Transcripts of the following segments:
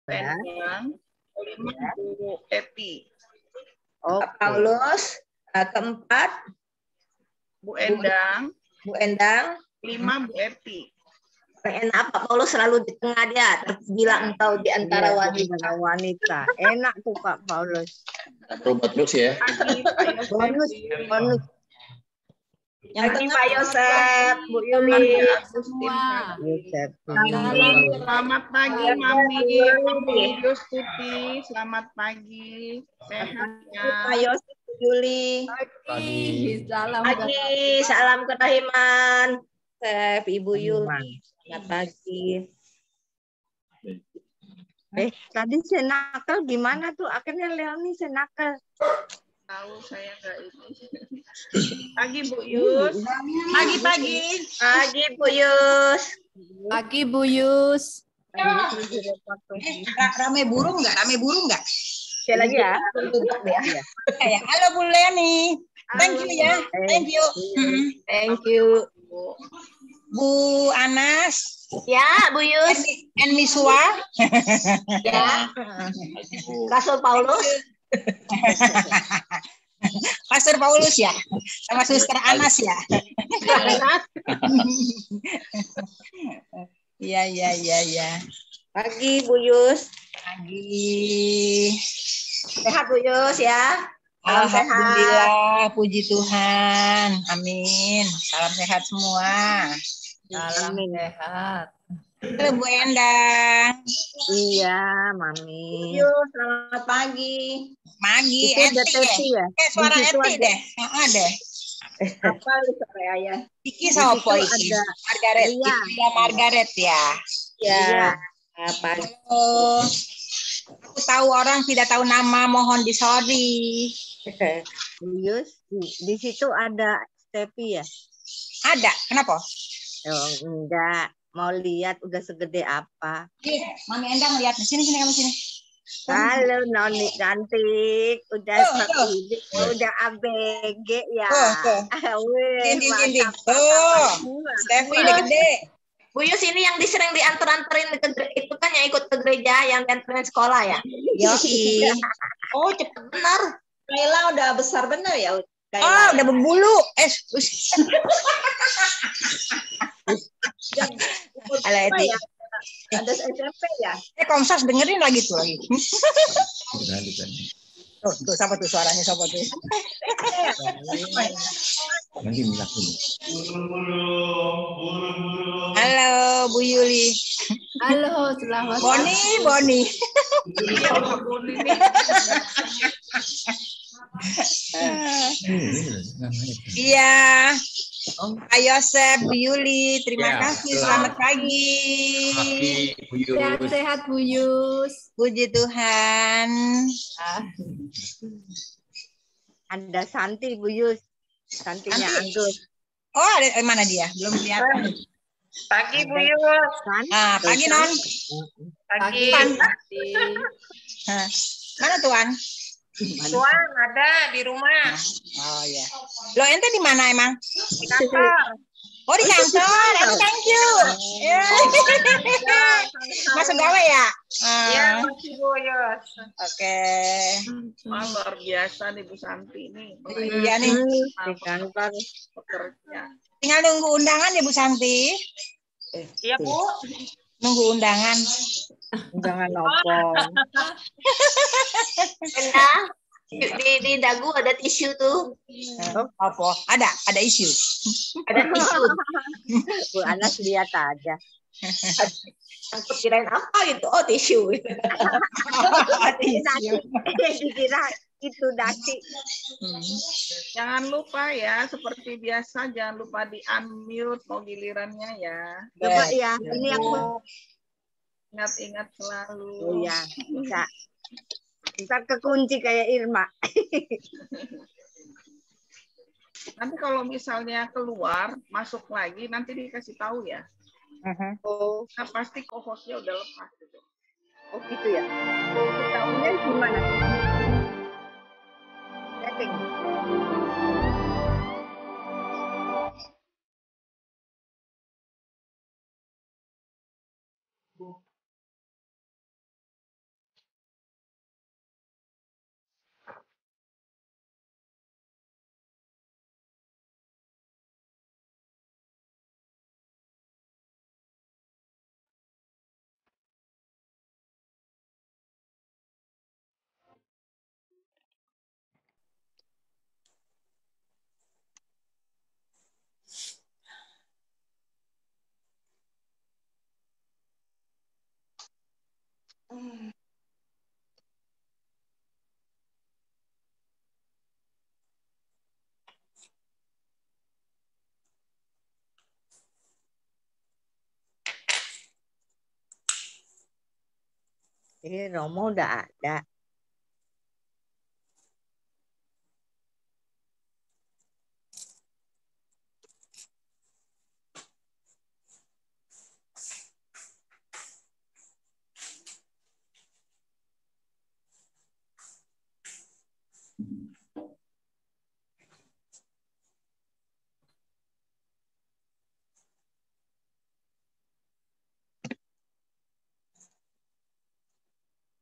Ya. Endang, 5 Bu Eti. Oke. Paulus. Keempat, Bu Endang, Bu Endang. 5 Bu Eti. Enak Pak Paulus selalu di tengah dia, terbilang engkau di antara Iya, wanita. antara wanita. Enak tuh Pak Paulus. Robot terus ya. Pagi Pak Yosef. Bonus, bonus. Pagi Pak Yosef, Bu Yuli. Semua. Yusuf. Selamat pagi Mami, Mami Yustuti. Selamat pagi. Sehat ya. Pak Yosef, Bu Yuli. Pagi. Salam. Pagi, salam kerahiman. Chef, Ibu Yuli. Selamat pagi. Tadi senakal gimana tuh? Akhirnya Leoni senakal. Tahu saya nggak ini. Pagi Bu Yus. Pagi. Pagi Bu Yus. Pagi Bu Yus. Rame burung nggak? Rame burung nggak? Saya lagi Iya. duduk ya. Ya, halo Bu Leni. Thank you ya. Thank you. Thank you. Bu Anas. Ya, Bu Yus. And Miswa. Ya. Rasul Paulus. Pastor Paulus ya. Sama Suster Anas ya. Iya. Pagi Bu Yus. Pagi. Sehat Bu Yus ya. Salam sehat. Alhamdulillah, puji Tuhan. Amin. Salam sehat semua. Salam sehat. Halo Bu Endang. Iya, Bu Mami. Yus, selamat pagi. Pagi, Itu ada Eti Teti ya. ya? Suara Di situ Eti ada. deh. Ada. Apa lu sore ayah? Iki sama situ apa iki? ada. Margaret. Iya. Iki Margaret ya. Ya. Pagi. Oh, aku tahu orang tidak tahu nama, mohon disorry. Bu Yus, di situ ada Stepi ya? Ada, kenapa? Oh, enggak. Mau lihat udah segede apa. Ih, Mami Endang lihat di sini kamu sini. Halo Noni cantik, udah Tuh. udah ABG ya. Tuh. Wih, Ini. mantap. Tuh. Steffi udah gede. Bu Yus ini yang sering diantar-anterin ke itu kan yang ikut ke gereja yang dianterin sekolah ya? Yoi. Oh, cepet benar. Kaila udah besar benar ya? Oh, udah berbulu. Ala itu. Ya? Ada SMP ya? Komsas dengerin lagi tuh lagi. Tuh, siapa tuh suaranya, siapa tuh? Nanti milakin. Halo, Bu Yuli. Halo, selamat Boni. Iya. Pak Yosef, Bu Yuli, terima Ya, kasih. Selamat pagi. Bu Yus. Sehat-sehat Bu Yus. Puji Tuhan. Ada Santi Bu Yus. Santinya Santi. Anggus. Oh, ada mana dia? Belum lihat. Pagi Bu Yus. Ah, pagi Non. Pagi. Hah. Mana Tuan? Tuan ada di rumah. Oh ya. Lo ente di mana emang? Di kantor. Oh di kantor. Thank you. Masuk gawe ya? Ya, masih Bu Yus. Oke. Wah, luar biasa nih Bu Santi nih. Iya nih. Di kantor. Pekerja. Tinggal nunggu undangan ya Bu Santi. Iya Bu. Nunggu undangan. Jangan nopong. Endah. Di dagu ada tisu tuh. Apa? Ada isu. Ada tisu. Bu Anas lihat aja. Aku kirain apa gitu? Oh tisu. Nasi. Dikira itu nasi. Jangan lupa ya, seperti biasa jangan lupa di unmute mau gilirannya ya. Coba ya, ini aku. Ingat-ingat selalu. Oh ya, bisa. Ntar kekunci kayak Irma. Nanti kalau misalnya keluar, masuk lagi, nanti dikasih tahu ya. Oh, Nah, pasti co-hostnya udah lepas gitu. oh gitu ya. Tahunya gimana? Setting. Romo udah ada.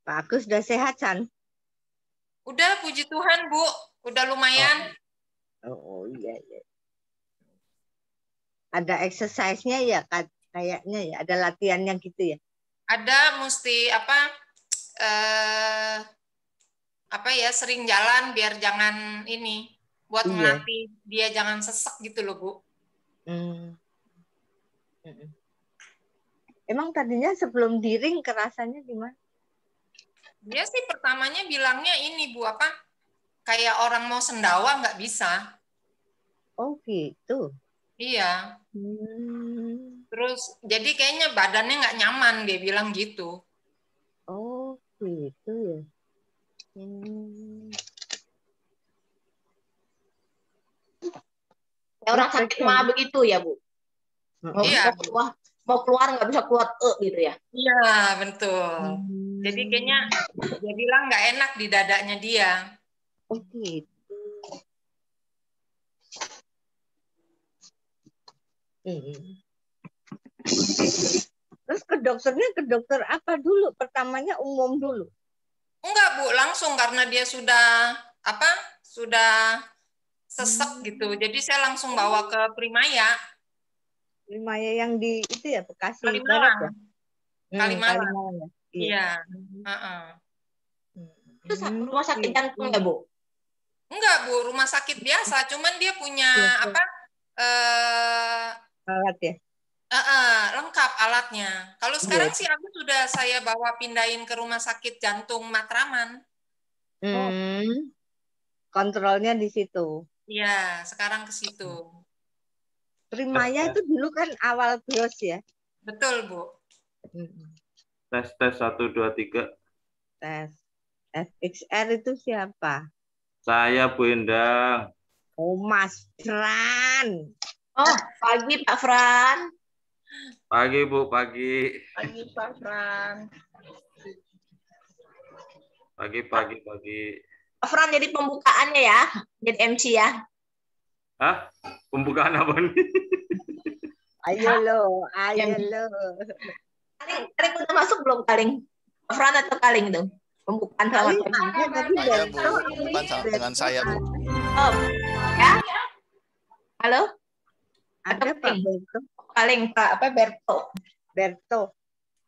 Pak Agus udah sehat, San? Udah, puji Tuhan, Bu. Udah lumayan. Oh iya, iya. Ada exercise-nya ya, kayaknya ya. Ada latihannya gitu ya. Ada mesti sering jalan biar jangan ini, buat Iya. ngelatih dia jangan sesek gitu loh, Bu. Emang tadinya sebelum diring kerasanya gimana? Dia sih pertamanya bilangnya ini, Bu, kayak orang mau sendawa nggak bisa. Oh gitu. Iya. Terus jadi kayaknya badannya nggak nyaman, dia bilang gitu. Oh gitu ya. Ya, orang sakit mah begitu ya, Bu. Iya. Mau keluar nggak bisa keluar gitu ya. Iya, betul. Jadi kayaknya dia bilang nggak enak di dadanya dia. Oh gitu. Terus ke dokter apa dulu? Pertamanya umum dulu. Enggak, Bu, langsung karena dia sudah sesek gitu. Jadi saya langsung bawa ke Primaya. Primaya yang di itu ya, Bekasi Kalimalang. Barat ya? Kalimalang. Ya? Iya. Itu rumah sakit jantung ya, Bu? Enggak, Bu, rumah sakit biasa. Cuman dia punya alat ya? Lengkap alatnya. Kalau sekarang sih aku sudah saya bawa pindahin ke rumah sakit jantung Matraman. Kontrolnya di situ. Iya, sekarang ke situ. Primaya itu dulu kan awal BIOS ya? Betul, Bu. Tes 1, 2, 3. Tes. FXR itu siapa? Saya, Bu Endang. Oh, Mas Fran. Oh, pagi Pak Fran. Pagi, Bu, pagi. Pagi, Pak Fran. Pagi. Pak Fran jadi pembukaannya ya, jadi MC ya. Hah? Pembukaan apa nih? Ayo lo. Kaling udah masuk belum, Kaling? Pak Fran atau Kaling tuh? Pembukaan sama Ya, Bu. Bukan dengan saya, Bu. Oh, ya? Halo? Ada Pak Berto. Kaling, Pak Berto.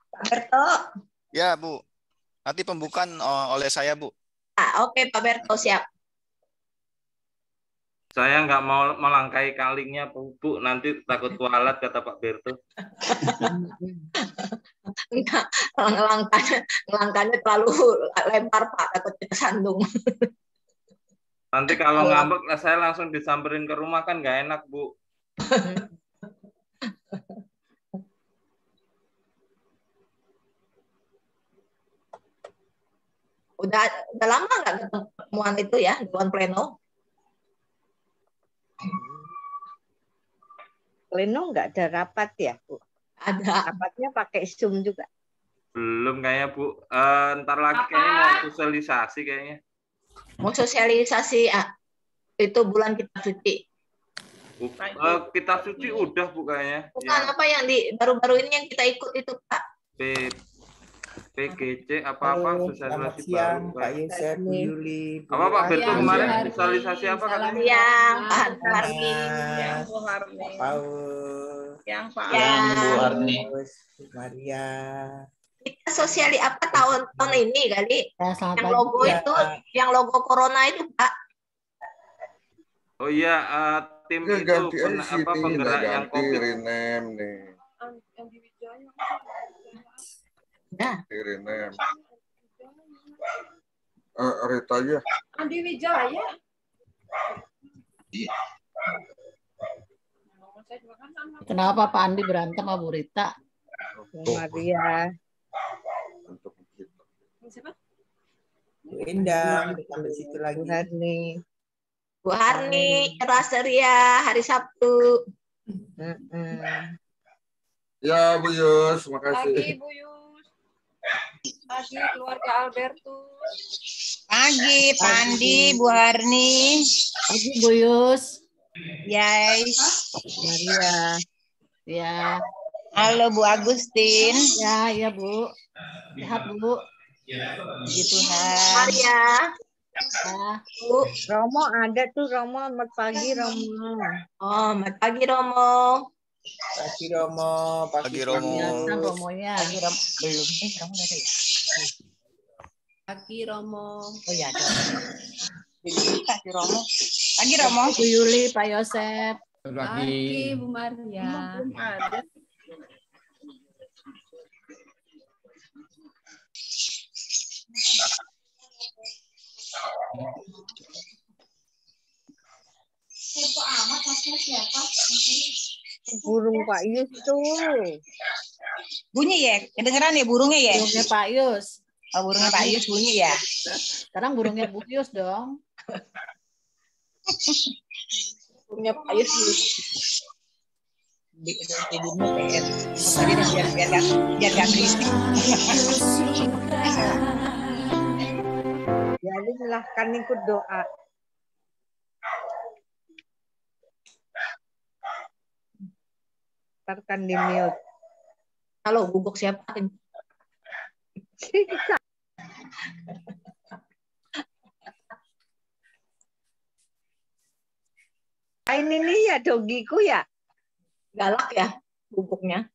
Pak Berto. Ya, Bu. Nanti pembukaan oleh saya, Bu. Oke, Pak Berto, siap. Saya nggak mau melangkai kalingnya, Bu. Nanti takut kualat, kata Pak Berto. Enggak, ngelangkanya terlalu lempar, Pak, takut kesandung. Nanti kalau ngambek, saya langsung disamperin ke rumah, kan nggak enak, Bu. Udah lama nggak ketemuan itu ya, Dewan Pleno? Pleno nggak ada rapat ya, Bu? Ada. Rapatnya pakai Zoom juga. Belum kayaknya, Bu. Ntar lagi kayaknya mau sosialisasi kayaknya. Mau sosialisasi itu bulan Kitab Suci. Kitab Suci udah, Bu, kayaknya. Bukan apa yang di baru-baru ini yang kita ikut itu, Pak. PGC apa-apa sosialisasi baru. Pak Yusef, Bu Yuli. Apa Pak Berto kemarin sosialisasi apa katanya? Yang Pak Harni. Yang Bu Harni. Pak Paul. Yang Pak Bu Harni. Maria. Kita sosiali apa tahun ini kali? Yang logo itu, yang logo corona itu, Pak. Oh iya, tim itu penggerak yang COVID. Rinem nih. Dah. Irene. Rita aja. Andi Wijaya. Kenapa Pak Andi berantem sama Bu Rita? Maria. Bu Endang, sampai situ lagi. Bu Harni. Bu Harni, keras ceria hari Sabtu. Ya Bu Yus, makasih. Pagi Bu Yus. Pagi keluarga Albertus. Pagi, Pandi, Bu Harni. Pagi Bu Yus. Yes. Maria. Ya. Halo Bu Agustin. Ya, ya Bu. Sehat Bu. Puji Tuhan. Maria. Ya. Bu. Romo ada tuh Romo, selamat pagi Romo. Oh, selamat pagi Romo. Pagi Romo, Pagi Romo. Biasa Romonya. Pagi Romo. Belum. Romo udah ada ya? Pagi Romo. Oh ya ada. Pagi Romo. Pagi Romo. Bu Yuli, Pak Yosep. Pagi Bu Maria. Belum ada. Burung Pak Yus tuh. Bunyi ya? Kedengeran ya burungnya ya? Burungnya Pak Yus. Oh, burungnya Pak Yus bunyi ya? Sekarang burungnya Bu Yus dong. Burungnya Pak Yus. Di rumah PR. Jadi biar gak berisik. Jadi silahkan ikut doa. Tarkan di mute. Halo, guguk siapa? Ini ya dogiku ya. Galak ya guguknya.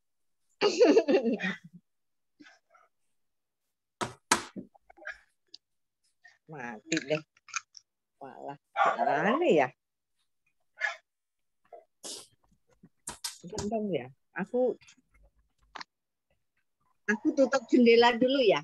Mati deh. Malah gimana ya? Bentar ya. Aku tutup jendela dulu ya.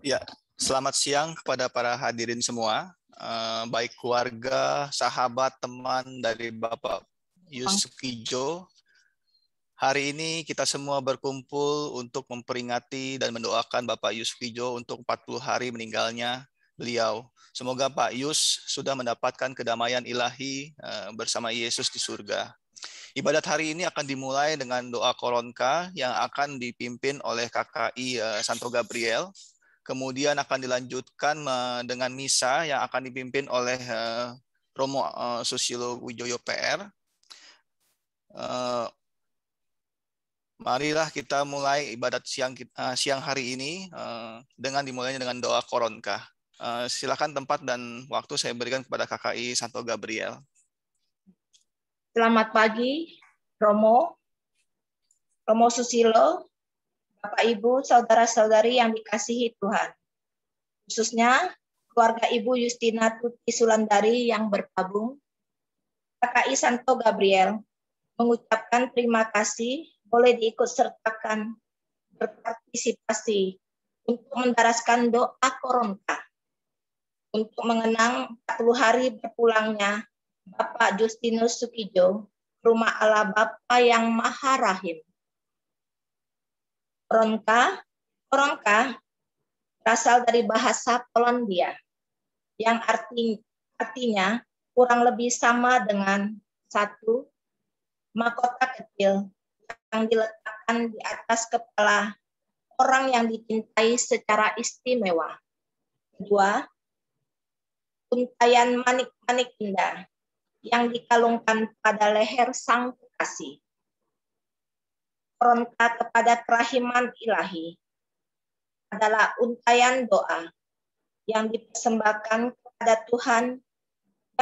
Ya, selamat siang kepada para hadirin semua, baik keluarga, sahabat, teman dari Bapak Yusukijo. Hari ini kita semua berkumpul untuk memperingati dan mendoakan Bapak Yusukijo untuk 40 hari meninggalnya beliau. Semoga Pak Yus sudah mendapatkan kedamaian ilahi bersama Yesus di surga. Ibadat hari ini akan dimulai dengan doa koronka yang akan dipimpin oleh KKI Santo Gabriel. Kemudian akan dilanjutkan dengan misa yang akan dipimpin oleh Romo Susilo Wijoyo PR. Marilah kita mulai ibadat siang hari ini dengan dimulainya dengan doa koronka. Silakan tempat dan waktu saya berikan kepada KKI Santo Gabriel. Selamat pagi, Romo Susilo, Bapak Ibu, saudara-saudari yang dikasihi Tuhan. Khususnya keluarga Ibu Justina Tuti Sulandari yang bergabung, KKI Santo Gabriel mengucapkan terima kasih boleh diikut sertakan berpartisipasi untuk mendaraskan doa koronka untuk mengenang 40 hari berpulangnya Bapak Justinus Sukijo, Rumah Allah Bapa yang Maha Rahim. Koronka berasal dari bahasa Polandia yang artinya kurang lebih sama dengan 1. Mahkota kecil yang diletakkan di atas kepala orang yang dicintai secara istimewa. 2. Untayan manik-manik indah yang dikalungkan pada leher sang kekasih. Koronka kepada kerahiman ilahi adalah untayan doa yang dipersembahkan kepada Tuhan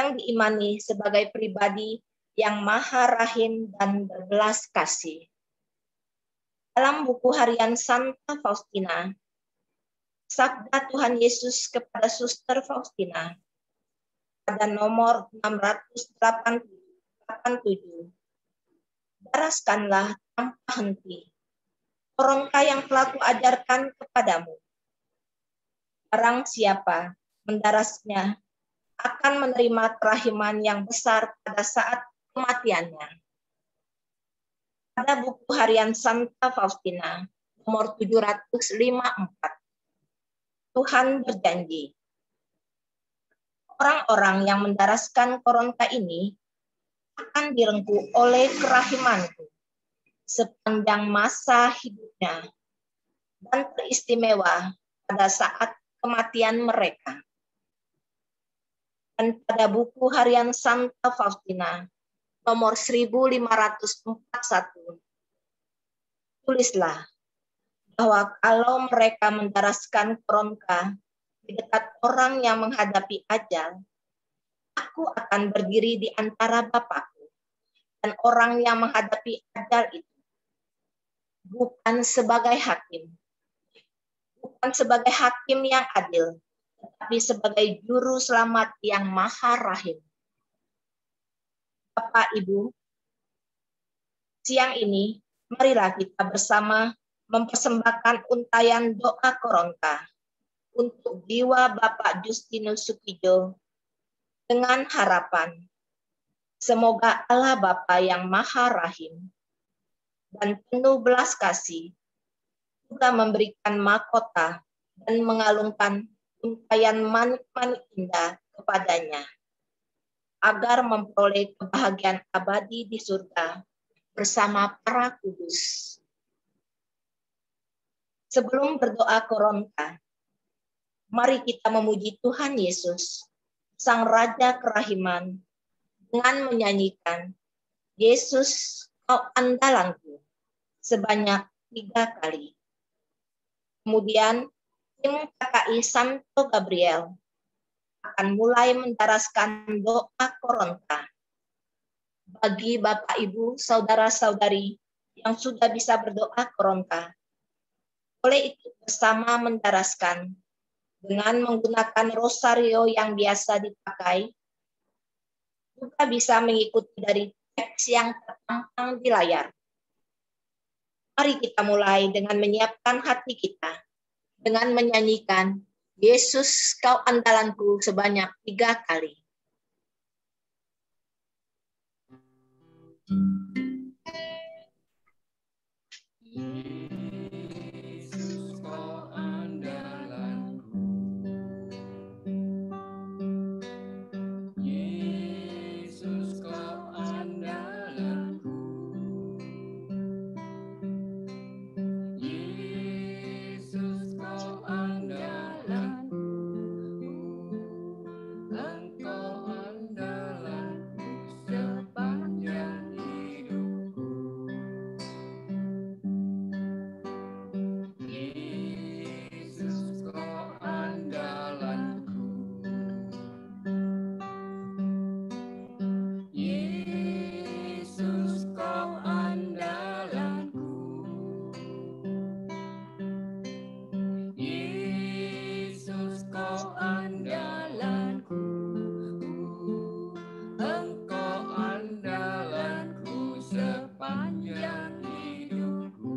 yang diimani sebagai pribadi yang maha rahim dan berbelas kasih. Dalam buku harian Santa Faustina, sabda Tuhan Yesus kepada Suster Faustina pada nomor 687, daraskanlah tanpa henti koronka yang telah kuajarkan kepadamu. Barang siapa mendarasnya akan menerima kerahiman yang besar pada saat kematiannya. Pada buku harian Santa Faustina nomor 754, Tuhan berjanji, orang-orang yang mendaraskan koronka ini akan direngkuh oleh kerahimanku sepanjang masa hidupnya dan teristimewa pada saat kematian mereka. Dan pada buku harian Santa Faustina nomor 1541, tulislah bahwa kalau mereka mendaraskan koronka di dekat orang yang menghadapi ajal, aku akan berdiri di antara Bapakku dan orang yang menghadapi ajal itu. Bukan sebagai hakim yang adil, tetapi sebagai juru selamat yang maha rahim. Bapak, Ibu, siang ini marilah kita bersama mempersembahkan untayan doa koronka untuk jiwa Bapak Justinus Sukijo dengan harapan semoga Allah Bapa yang maha rahim dan penuh belas kasih juga memberikan mahkota dan mengalungkan untayan manik-manik indah kepadanya agar memperoleh kebahagiaan abadi di surga bersama para kudus. Sebelum berdoa koronka, mari kita memuji Tuhan Yesus, Sang Raja Kerahiman, dengan menyanyikan Yesus Kau Andalanku sebanyak 3 kali. Kemudian tim KKI Santo Gabriel akan mulai mendaraskan doa koronka bagi Bapak, Ibu, saudara-saudari yang sudah bisa berdoa koronka. Boleh ikut bersama mendaraskan dengan menggunakan rosario yang biasa dipakai. Juga bisa mengikuti dari teks yang terpampang di layar. Mari kita mulai dengan menyiapkan hati kita dengan menyanyikan Yesus kau andalanku sebanyak 3 kali. Yesus kau andalanku, Yesus kau andalanku, Yesus kau andalanku, Engkau andalanku sepanjang hidupku. Yesus kau andalanku, Yesus kau andalanku, Yesus kau andalanku, Engkau andalanku sepanjang hidupku.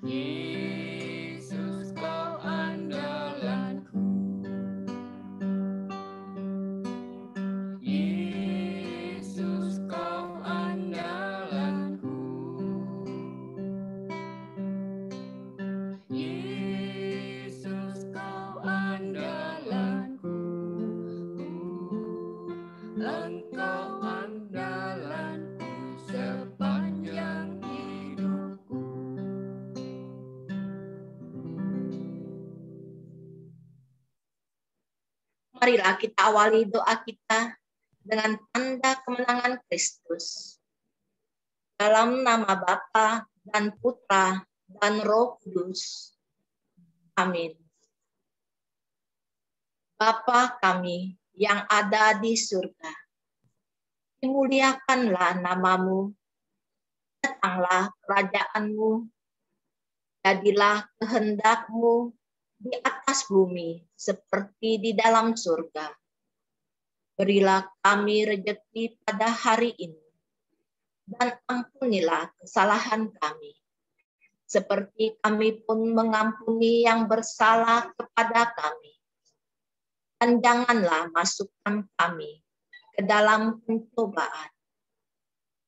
Yesus kau andalanku, Yesus kau andalanku, Yesus kau andalanku, Engkau andalanku sepanjang hidupku. Marilah kita awali doa kita dengan tanda kemenangan Kristus. Dalam nama Bapa dan Putra dan Roh Kudus. Amin. Bapa kami yang ada di surga, dimuliakanlah namamu, datanglah kerajaanmu, jadilah kehendakmu di atas bumi seperti di dalam surga. Berilah kami rejeki pada hari ini, dan ampunilah kesalahan kami, seperti kami pun mengampuni yang bersalah kepada kami. Dan janganlah masukkan kami ke dalam pencobaan,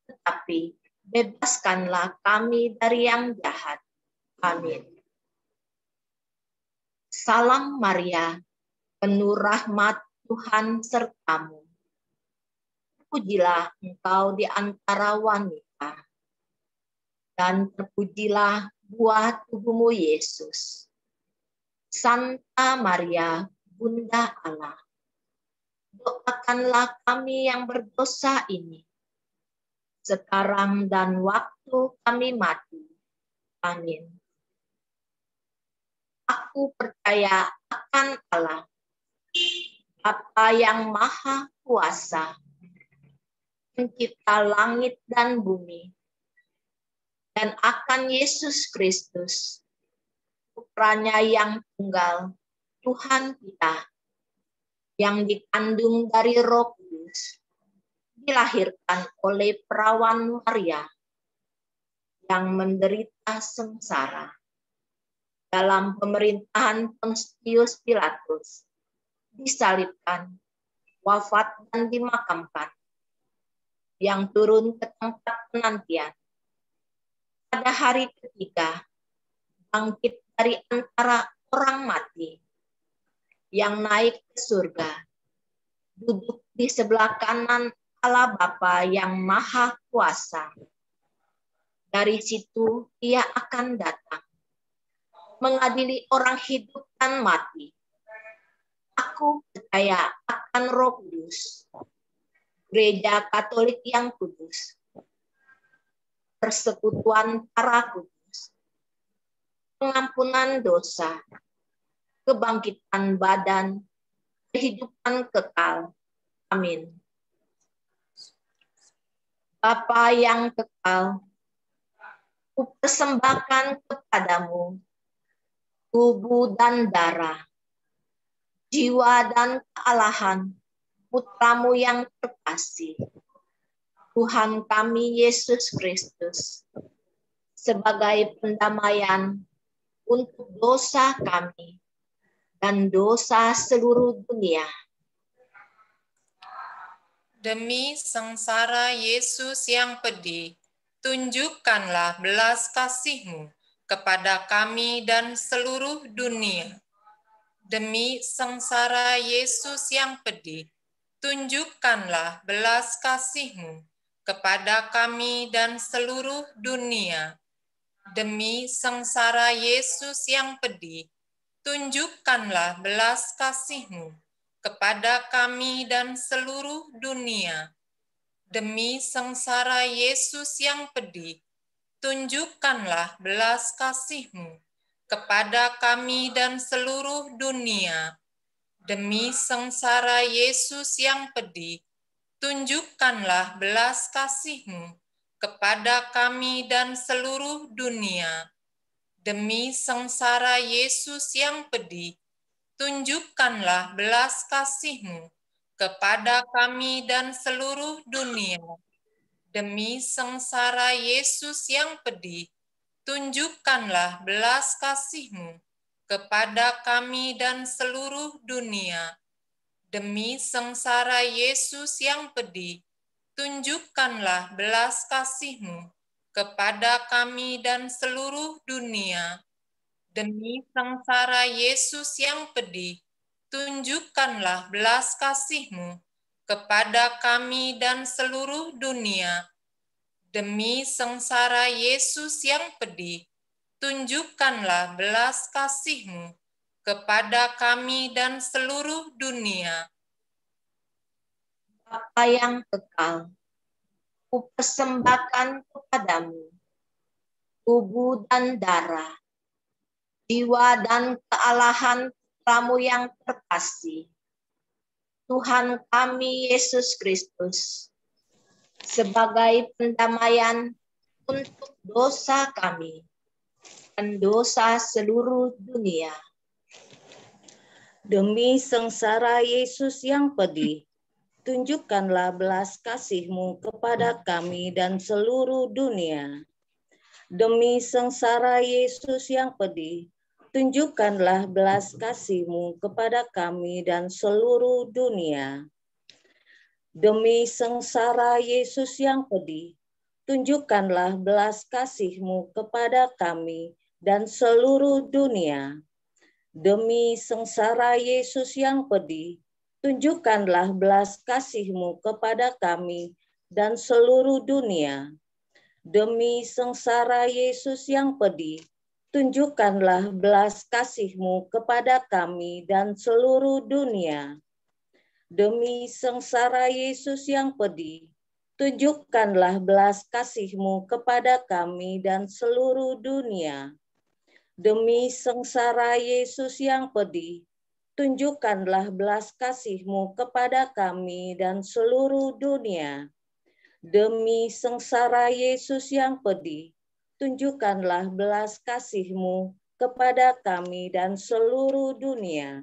tetapi bebaskanlah kami dari yang jahat. Amin. Salam Maria, penuh rahmat Tuhan sertamu. Terpujilah engkau di antara wanita, dan terpujilah buah tubuhmu Yesus. Santa Maria, Bunda Allah, doakanlah kami yang berdosa ini, sekarang dan waktu kami mati. Amin. Aku percaya akan Allah, Bapa yang Maha Kuasa, pencipta langit dan bumi, dan akan Yesus Kristus, Putranya yang tunggal, Tuhan kita, yang dikandung dari Roh Kudus, dilahirkan oleh perawan Maria, yang menderita sengsara dalam pemerintahan Pontius Pilatus, disalibkan, wafat dan dimakamkan, yang turun ke tempat penantian. Pada hari ketiga, bangkit dari antara orang mati, yang naik ke surga, duduk di sebelah kanan Allah Bapa yang Maha Kuasa. Dari situ Ia akan datang, mengadili orang hidup dan mati. Aku percaya akan Roh Kudus, Gereja Katolik yang kudus, persekutuan para kudus, pengampunan dosa, kebangkitan badan, kehidupan kekal. Amin. Bapa yang kekal, kupersembahkan kepadamu tubuh dan darah, jiwa dan kealahan Putramu yang terkasih, Tuhan kami Yesus Kristus, sebagai pendamaian untuk dosa kami dan dosa seluruh dunia. Demi sengsara Yesus yang pedih, tunjukkanlah belas kasih-Mu kepada kami dan seluruh dunia. Demi sengsara Yesus yang pedih, tunjukkanlah belas kasih-Mu kepada kami dan seluruh dunia. Demi sengsara Yesus yang pedih, tunjukkanlah belas kasih-Mu kepada kami dan seluruh dunia. Demi sengsara Yesus yang pedih, tunjukkanlah belas kasih-Mu kepada kami dan seluruh dunia. Demi sengsara Yesus yang pedih, tunjukkanlah belas kasih-Mu kepada kami dan seluruh dunia. Demi sengsara Yesus yang pedih, tunjukkanlah belas kasih-Mu kepada kami dan seluruh dunia. Demi sengsara Yesus yang pedih, tunjukkanlah belas kasih-Mu kepada kami dan seluruh dunia. Demi sengsara Yesus yang pedih, tunjukkanlah belas kasih-Mu kepada kami dan seluruh dunia. Demi sengsara Yesus yang pedih, tunjukkanlah belas kasih-Mu kepada kami dan seluruh dunia. Demi sengsara Yesus yang pedih, tunjukkanlah belas kasih-Mu kepada kami dan seluruh dunia. Bapa yang kekal, kupersembahkan kepadamu tubuh dan darah, jiwa dan kealahan Putramu yang terkasih, Tuhan kami Yesus Kristus, sebagai pendamaian untuk dosa kami dan dosa seluruh dunia. Demi sengsara Yesus yang pedih, tunjukkanlah belas kasih-Mu kepada kami dan seluruh dunia. Demi sengsara Yesus yang pedih, tunjukkanlah belas kasih-Mu kepada kami dan seluruh dunia. Demi sengsara Yesus yang pedih, tunjukkanlah belas kasih-Mu kepada kami dan seluruh dunia. Demi sengsara Yesus yang pedih, tunjukkanlah belas kasih-Mu kepada kami dan seluruh dunia. Demi sengsara Yesus yang pedih, tunjukkanlah belas kasih-Mu kepada kami dan seluruh dunia. Demi sengsara Yesus yang pedih, tunjukkanlah belas kasih-Mu kepada kami dan seluruh dunia. Demi sengsara Yesus yang pedih, tunjukkanlah belas kasih-Mu kepada kami dan seluruh dunia. Demi sengsara Yesus yang pedih, tunjukkanlah belas kasih-Mu kepada kami dan seluruh dunia.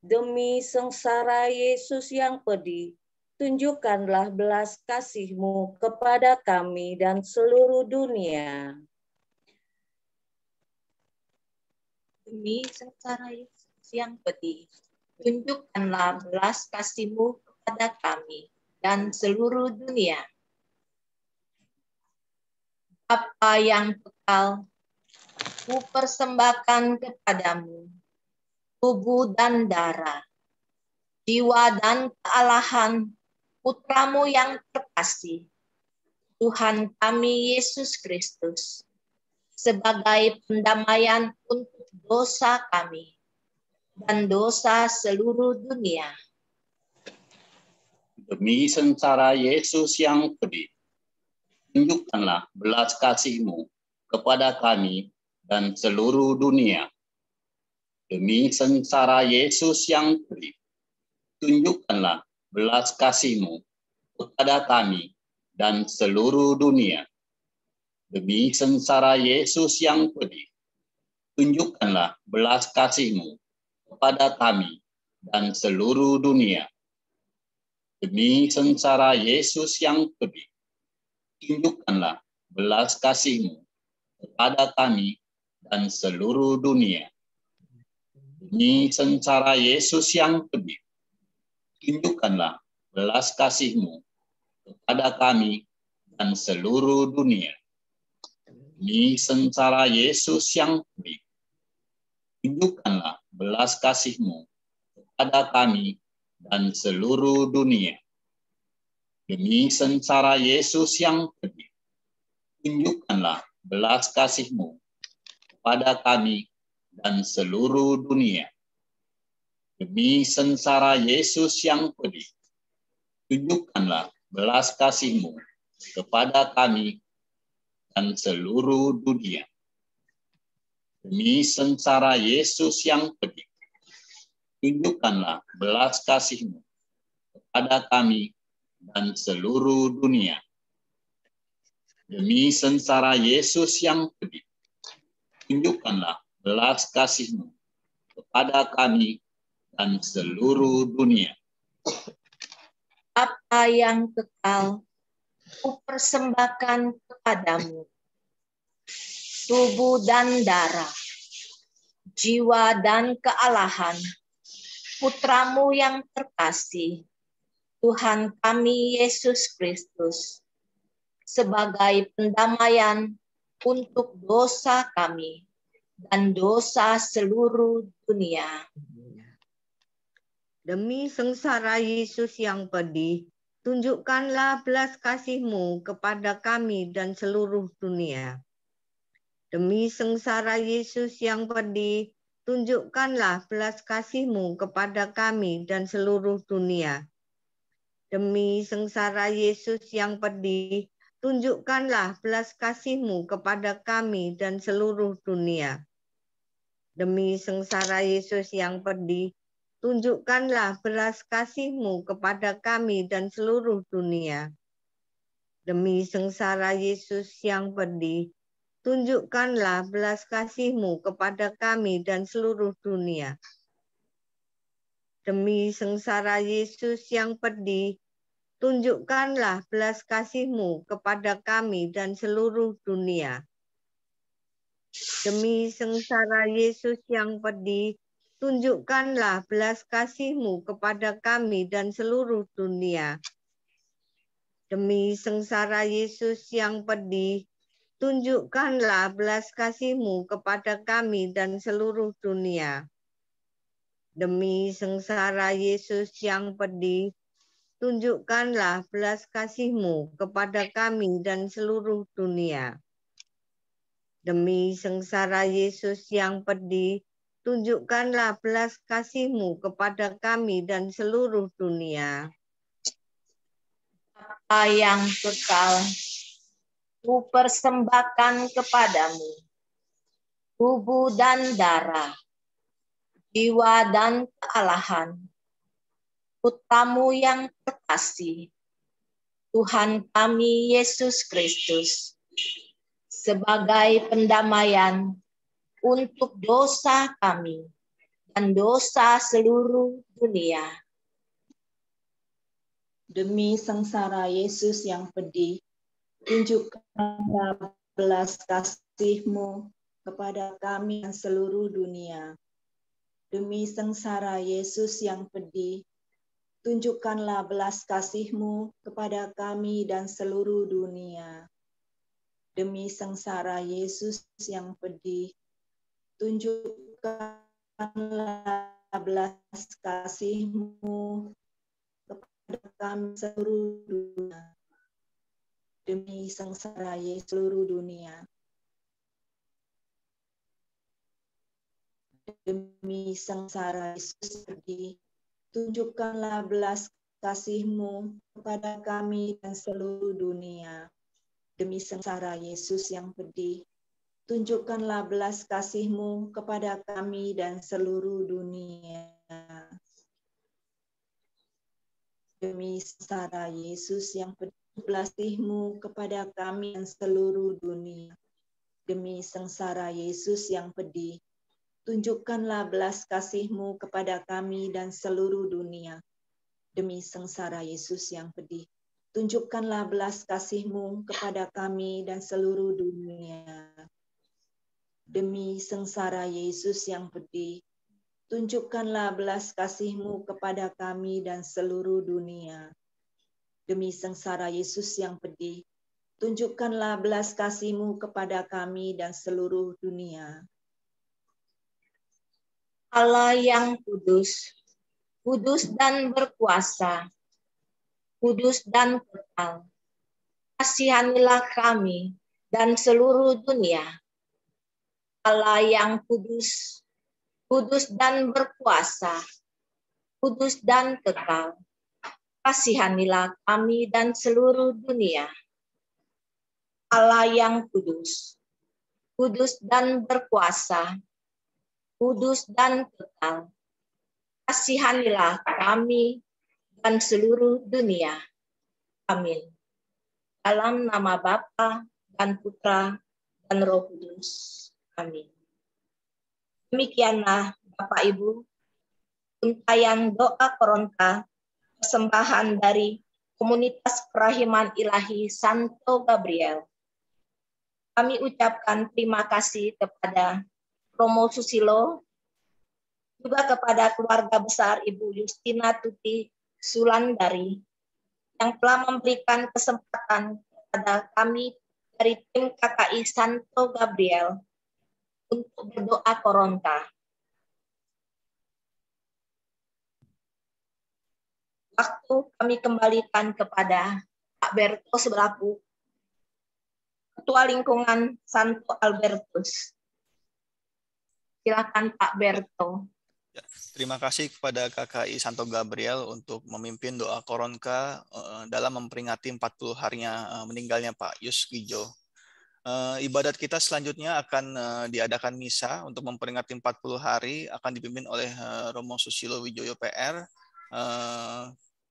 Demi sengsara Yesus yang pedih, tunjukkanlah belas kasih-Mu kepada kami dan seluruh dunia. Demi sengsara Yesus yang pedih, tunjukkanlah belas kasih-Mu kepada kami dan seluruh dunia. Bapa yang kekal, kupersembahkan kepadamu tubuh dan darah, jiwa dan kealahan Putramu yang terkasih, Tuhan kami Yesus Kristus, sebagai pendamaian untuk dosa kami dan dosa seluruh dunia. Demi sengsara Yesus yang pedih, tunjukkanlah belas kasih-Mu kepada kami dan seluruh dunia. Demi sengsara Yesus yang pedih, tunjukkanlah belas kasih-Mu kepada kami dan seluruh dunia. Demi sengsara Yesus yang pedih, tunjukkanlah belas kasih-Mu kepada kami dan seluruh dunia. Demi sengsara Yesus yang pedih, tunjukkanlah belas kasih-Mu kepada kami dan seluruh dunia. Demi sengsara Yesus yang pedih, tunjukkanlah belas kasih-Mu kepada kami dan seluruh dunia. Demi sengsara Yesus yang pedih, tunjukkanlah belas kasih-Mu kepada kami dan seluruh dunia. Demi sengsara Yesus yang pedih, tunjukkanlah belas kasih-Mu kepada kami dan seluruh dunia. Demi sengsara Yesus yang pedih, tunjukkanlah belas kasih-Mu kepada kami dan seluruh dunia. Demi sengsara Yesus yang pedih, tunjukkanlah belas kasih-Mu kepada kami dan seluruh dunia. Demi sengsara Yesus yang pedih, tunjukkanlah belas kasih-Mu kepada kami dan seluruh dunia. Apa yang kekal kupersembahkan kepadamu, tubuh dan darah, jiwa dan kealahan Putramu yang terkasih, Tuhan kami Yesus Kristus, sebagai pendamaian untuk dosa kami dan dosa seluruh dunia. Demi sengsara Yesus yang pedih, tunjukkanlah belas kasih-Mu kepada kami dan seluruh dunia. Demi sengsara Yesus yang pedih, tunjukkanlah belas kasih-Mu kepada kami dan seluruh dunia. Demi sengsara Yesus yang pedih, tunjukkanlah belas kasih-Mu kepada kami dan seluruh dunia. Demi sengsara Yesus yang pedih, tunjukkanlah belas kasih-Mu kepada kami dan seluruh dunia. Demi sengsara Yesus yang pedih, tunjukkanlah belas kasih-Mu kepada kami dan seluruh dunia. Demi sengsara Yesus yang pedih, tunjukkanlah belas kasih-Mu kepada kami dan seluruh dunia. Demi sengsara Yesus yang pedih, tunjukkanlah belas kasih-Mu kepada kami dan seluruh dunia. Demi sengsara Yesus yang pedih, tunjukkanlah belas kasih-Mu kepada kami dan seluruh dunia. Demi sengsara Yesus yang pedih, tunjukkanlah belas kasih-Mu kepada kami dan seluruh dunia. Demi sengsara Yesus yang pedih, tunjukkanlah belas kasih-Mu kepada kami dan seluruh dunia. Apa yang kekal kupersembahkan kepadamu, tubuh dan darah, jiwa dan kealahan Putramu yang terkasih, Tuhan kami Yesus Kristus, sebagai pendamaian untuk dosa kami dan dosa seluruh dunia. Demi sengsara Yesus yang pedih, tunjukkanlah belas kasih-Mu kepada kami dan seluruh dunia. Demi sengsara Yesus yang pedih, tunjukkanlah belas kasih-Mu kepada kami dan seluruh dunia. Demi sengsara Yesus yang pedih, tunjukkanlah belas kasih-Mu kepada kami seluruh dunia. Demi sengsara Yesus seluruh dunia. Demi sengsara Yesus pedih, tunjukkanlah belas kasih-Mu kepada kami dan seluruh dunia. Demi sengsara Yesus yang pedih, tunjukkanlah belas kasih-Mu kepada kami dan seluruh dunia. Demi sengsara Yesus yang pedih, belas kasih-Mu kepada kami dan seluruh dunia. Demi sengsara Yesus yang pedih, tunjukkanlah belas kasih-Mu kepada kami dan seluruh dunia. Demi sengsara Yesus yang pedih, tunjukkanlah belas kasih-Mu kepada kami dan seluruh dunia. Demi sengsara Yesus yang pedih, tunjukkanlah belas kasih-Mu kepada kami dan seluruh dunia. Demi sengsara Yesus yang pedih, tunjukkanlah belas kasih-Mu kepada kami dan seluruh dunia. Allah yang kudus, kudus dan berkuasa, kudus dan kekal, kasihanilah kami dan seluruh dunia. Allah yang kudus, kudus dan berkuasa, kudus dan kekal, kasihanilah kami dan seluruh dunia. Allah yang kudus, kudus dan berkuasa, kudus dan kekal, kasihanilah kami dan seluruh dunia. Amin. Dalam nama Bapa dan Putra dan Roh Kudus. Amin. Demikianlah Bapak Ibu, untayan doa Koronta, persembahan dari Komunitas Kerahiman Ilahi Santo Gabriel. Kami ucapkan terima kasih kepada Romo Susilo, juga kepada keluarga besar Ibu Justina Tuti Sulandari, yang telah memberikan kesempatan kepada kami dari tim KKI Santo Gabriel untuk berdoa Koronta. Waktu kami kembalikan kepada Pak Berto selaku Ketua Lingkungan Santo Albertus. Silakan Pak Berto. Ya, terima kasih kepada KKI Santo Gabriel untuk memimpin doa Koronka dalam memperingati 40 harinya meninggalnya Pak Yus Kijo. Ibadat kita selanjutnya akan diadakan misa untuk memperingati 40 hari, akan dipimpin oleh Romo Susilo Wijoyo PR.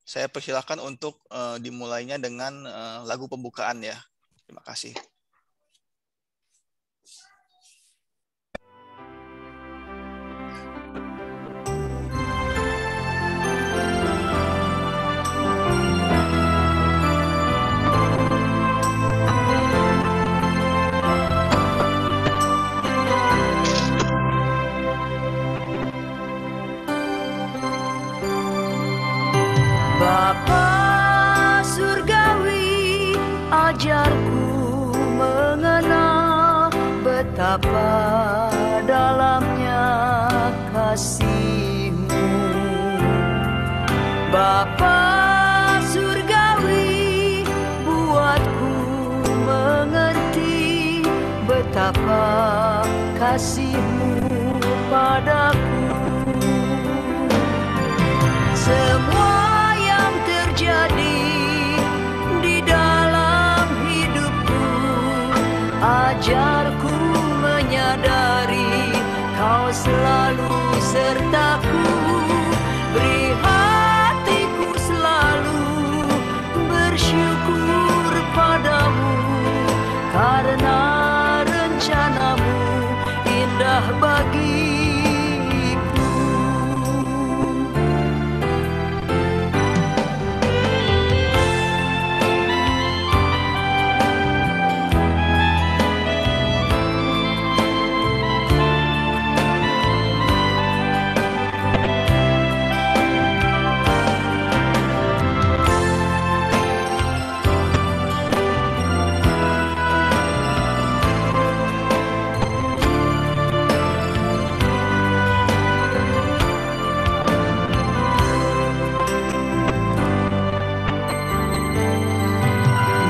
Saya persilahkan untuk dimulainya dengan lagu pembukaan ya. Terima kasih. Bapa surgawi, ajarku mengenal betapa dalamnya kasih-Mu. Bapa surgawi, buatku mengerti betapa kasih-Mu padaku. Semua yang terjadi di dalam hidupku, ajarku menyadari Kau selalu sertaku. Beri hatiku selalu bersyukur padamu, karena rencana-Mu indah bagiku.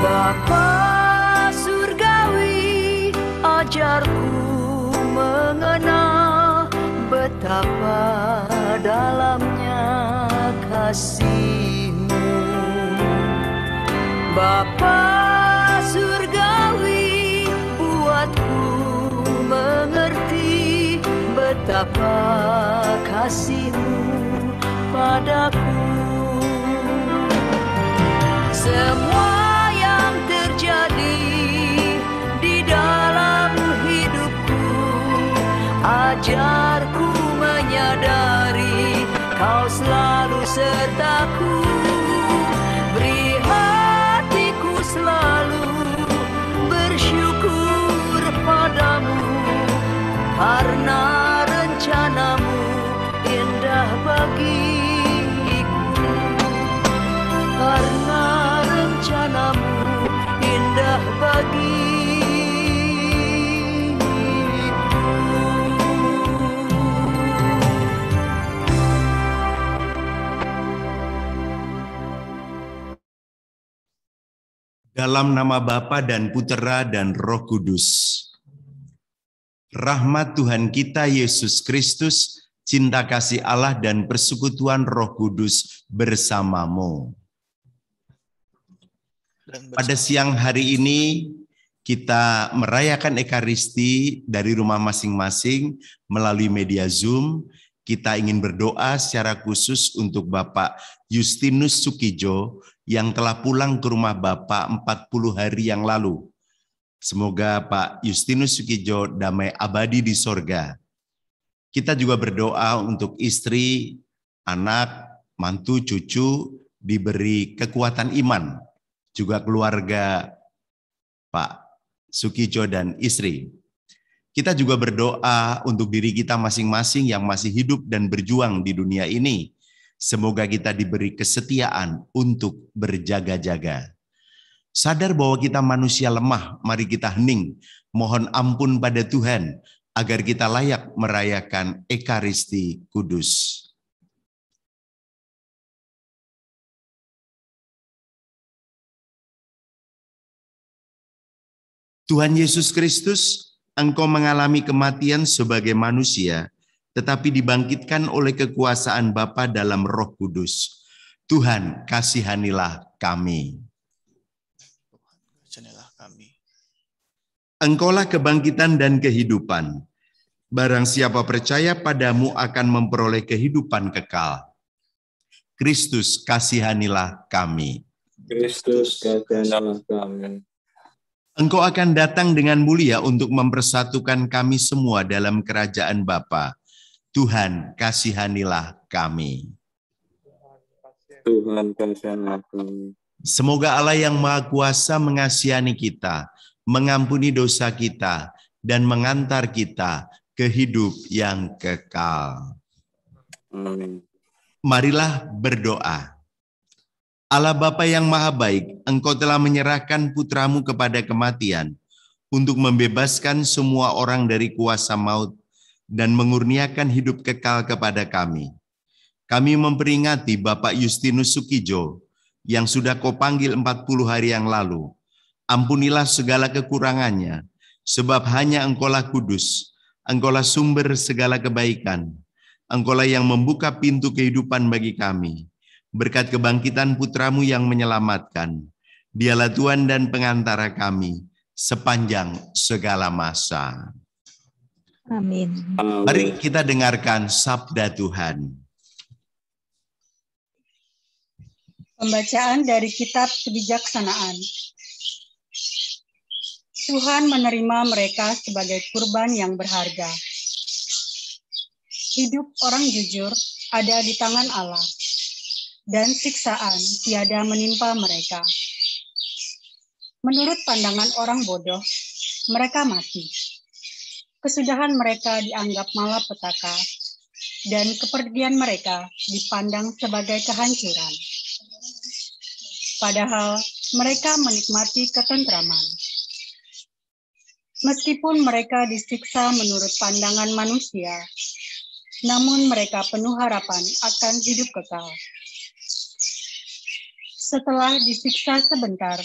Bapa surgawi, ajarku mengenal betapa dalamnya kasih-Mu. Bapa surgawi, buatku mengerti betapa kasih-Mu padaku. Semua yang terjadi di dalam hidupku, ajarku menyadari Kau selalu sertaku. Beri hatiku selalu bersyukur padamu, Dalam nama Bapa dan Putera dan Roh Kudus. Rahmat Tuhan kita Yesus Kristus, cinta kasih Allah dan persekutuan Roh Kudus bersamamu. Pada siang hari ini kita merayakan Ekaristi dari rumah masing-masing melalui media Zoom. Kita ingin berdoa secara khusus untuk Bapak Justinus Sukijo yang telah pulang ke rumah Bapak 40 hari yang lalu. Semoga Pak Justinus Sukijo damai abadi di sorga. Kita juga berdoa untuk istri, anak, mantu, cucu diberi kekuatan iman. Juga keluarga Pak Sukijo dan istri. Kita juga berdoa untuk diri kita masing-masing yang masih hidup dan berjuang di dunia ini. Semoga kita diberi kesetiaan untuk berjaga-jaga. Sadar bahwa kita manusia lemah, mari kita hening, mohon ampun pada Tuhan, agar kita layak merayakan Ekaristi Kudus. Tuhan Yesus Kristus, Engkau mengalami kematian sebagai manusia, tetapi dibangkitkan oleh kekuasaan Bapa dalam Roh Kudus. Tuhan, kasihanilah kami. Engkaulah kebangkitan dan kehidupan. Barang siapa percaya padamu akan memperoleh kehidupan kekal. Kristus, kasihanilah kami. Kristus, kasihanilah kami. Engkau akan datang dengan mulia untuk mempersatukan kami semua dalam kerajaan Bapa. Tuhan, kasihanilah kami. Tuhan, kasihanilah kami. Semoga Allah yang Maha Kuasa mengasihani kita, mengampuni dosa kita, dan mengantar kita ke hidup yang kekal. Amin. Marilah berdoa. Allah Bapa yang Maha Baik, Engkau telah menyerahkan putramu kepada kematian untuk membebaskan semua orang dari kuasa maut dan mengurniakan hidup kekal kepada kami. Kami memperingati Bapak Justinus Sukijo yang sudah Kau panggil 40 hari yang lalu. Ampunilah segala kekurangannya, sebab hanya Engkaulah kudus, Engkaulah sumber segala kebaikan, Engkaulah yang membuka pintu kehidupan bagi kami. Berkat kebangkitan putramu yang menyelamatkan, Dialah Tuhan dan pengantara kami sepanjang segala masa. Amin. Mari kita dengarkan sabda Tuhan. Pembacaan dari Kitab Kebijaksanaan. Tuhan menerima mereka sebagai kurban yang berharga. Hidup orang jujur ada di tangan Allah, dan siksaan tiada menimpa mereka. Menurut pandangan orang bodoh, mereka mati. Kesudahan mereka dianggap malapetaka, dan kepergian mereka dipandang sebagai kehancuran. Padahal mereka menikmati ketentraman. Meskipun mereka disiksa menurut pandangan manusia, namun mereka penuh harapan akan hidup kekal. Setelah disiksa sebentar,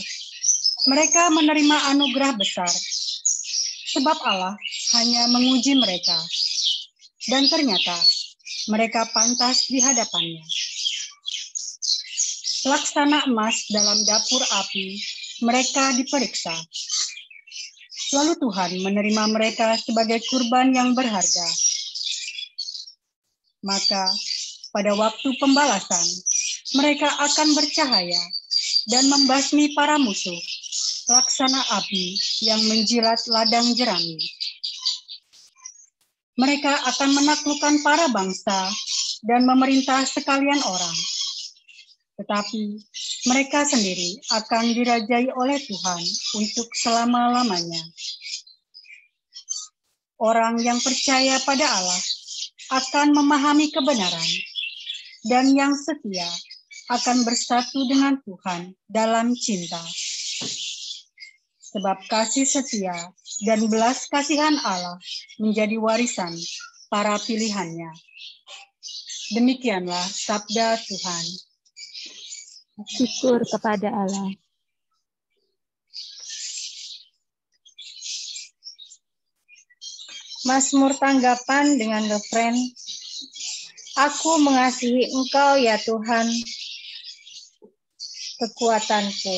mereka menerima anugerah besar, sebab Allah hanya menguji mereka, dan ternyata mereka pantas di hadapannya. Laksana emas dalam dapur api, mereka diperiksa. Lalu Tuhan menerima mereka sebagai kurban yang berharga. Maka pada waktu pembalasan, mereka akan bercahaya dan membasmi para musuh, laksana api yang menjilat ladang jerami. Mereka akan menaklukkan para bangsa dan memerintah sekalian orang. Tetapi mereka sendiri akan dirajai oleh Tuhan untuk selama-lamanya. Orang yang percaya pada Allah akan memahami kebenaran, dan yang setia akan bersatu dengan Tuhan dalam cinta. Sebab kasih setia dan belas kasihan Allah menjadi warisan para pilihannya. Demikianlah sabda Tuhan. Syukur kepada Allah. Mazmur tanggapan dengan refren, Aku mengasihi Engkau ya Tuhan, kekuatanku.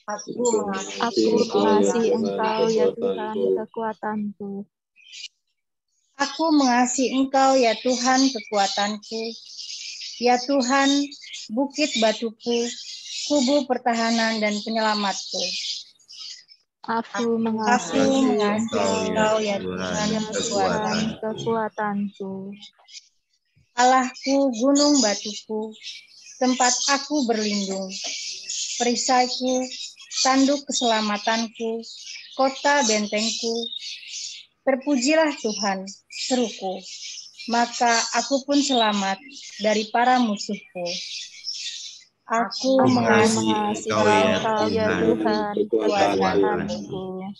Aku mengasihi Engkau ya Tuhan, kekuatanku. Aku mengasihi Engkau ya Tuhan, kekuatanku. Ya Tuhan, bukit batuku, kubu pertahanan dan penyelamatku. Aku mengasihi Engkau ya Tuhan, kekuatanku. Allahku, gunung batuku, tempat aku berlindung, perisaiku, tanduk keselamatanku, kota bentengku. Terpujilah Tuhan, seruku, maka aku pun selamat dari para musuhku. Aku mengasihi Engkau ya Tuhan, kekuatanku.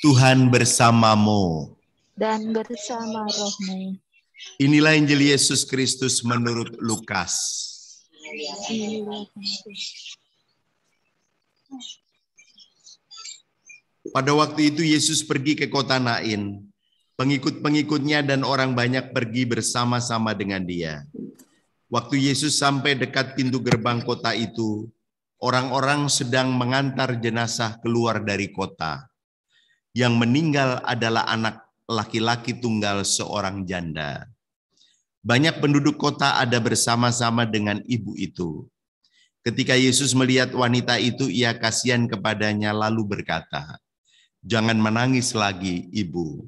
Tuhan bersamamu. Dan bersama rohmu. Inilah Injil Yesus Kristus menurut Lukas. Pada waktu itu Yesus pergi ke kota Nain. Pengikut-pengikutnya dan orang banyak pergi bersama-sama dengan dia. Waktu Yesus sampai dekat pintu gerbang kota itu, orang-orang sedang mengantar jenazah keluar dari kota. Yang meninggal adalah anak laki-laki tunggal seorang janda. Banyak penduduk kota ada bersama-sama dengan ibu itu. Ketika Yesus melihat wanita itu, ia kasihan kepadanya lalu berkata, "Jangan menangis lagi, ibu."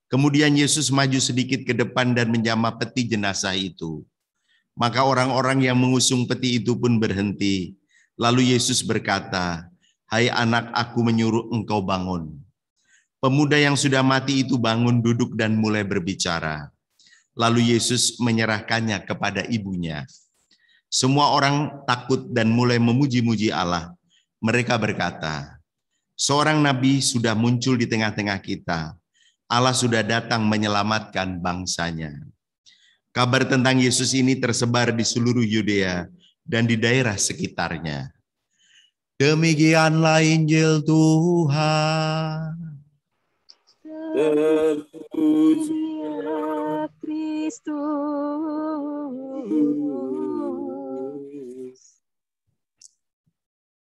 Kemudian Yesus maju sedikit ke depan dan menjamah peti jenazah itu. Maka orang-orang yang mengusung peti itu pun berhenti. Lalu Yesus berkata, "Hai anak, aku menyuruh engkau bangun." Pemuda yang sudah mati itu bangun, duduk dan mulai berbicara. Lalu Yesus menyerahkannya kepada ibunya. Semua orang takut dan mulai memuji-muji Allah. Mereka berkata, "Seorang nabi sudah muncul di tengah-tengah kita. Allah sudah datang menyelamatkan bangsanya." Kabar tentang Yesus ini tersebar di seluruh Yudea dan di daerah sekitarnya. Demikianlah Injil Tuhan. Terpujilah Kristus.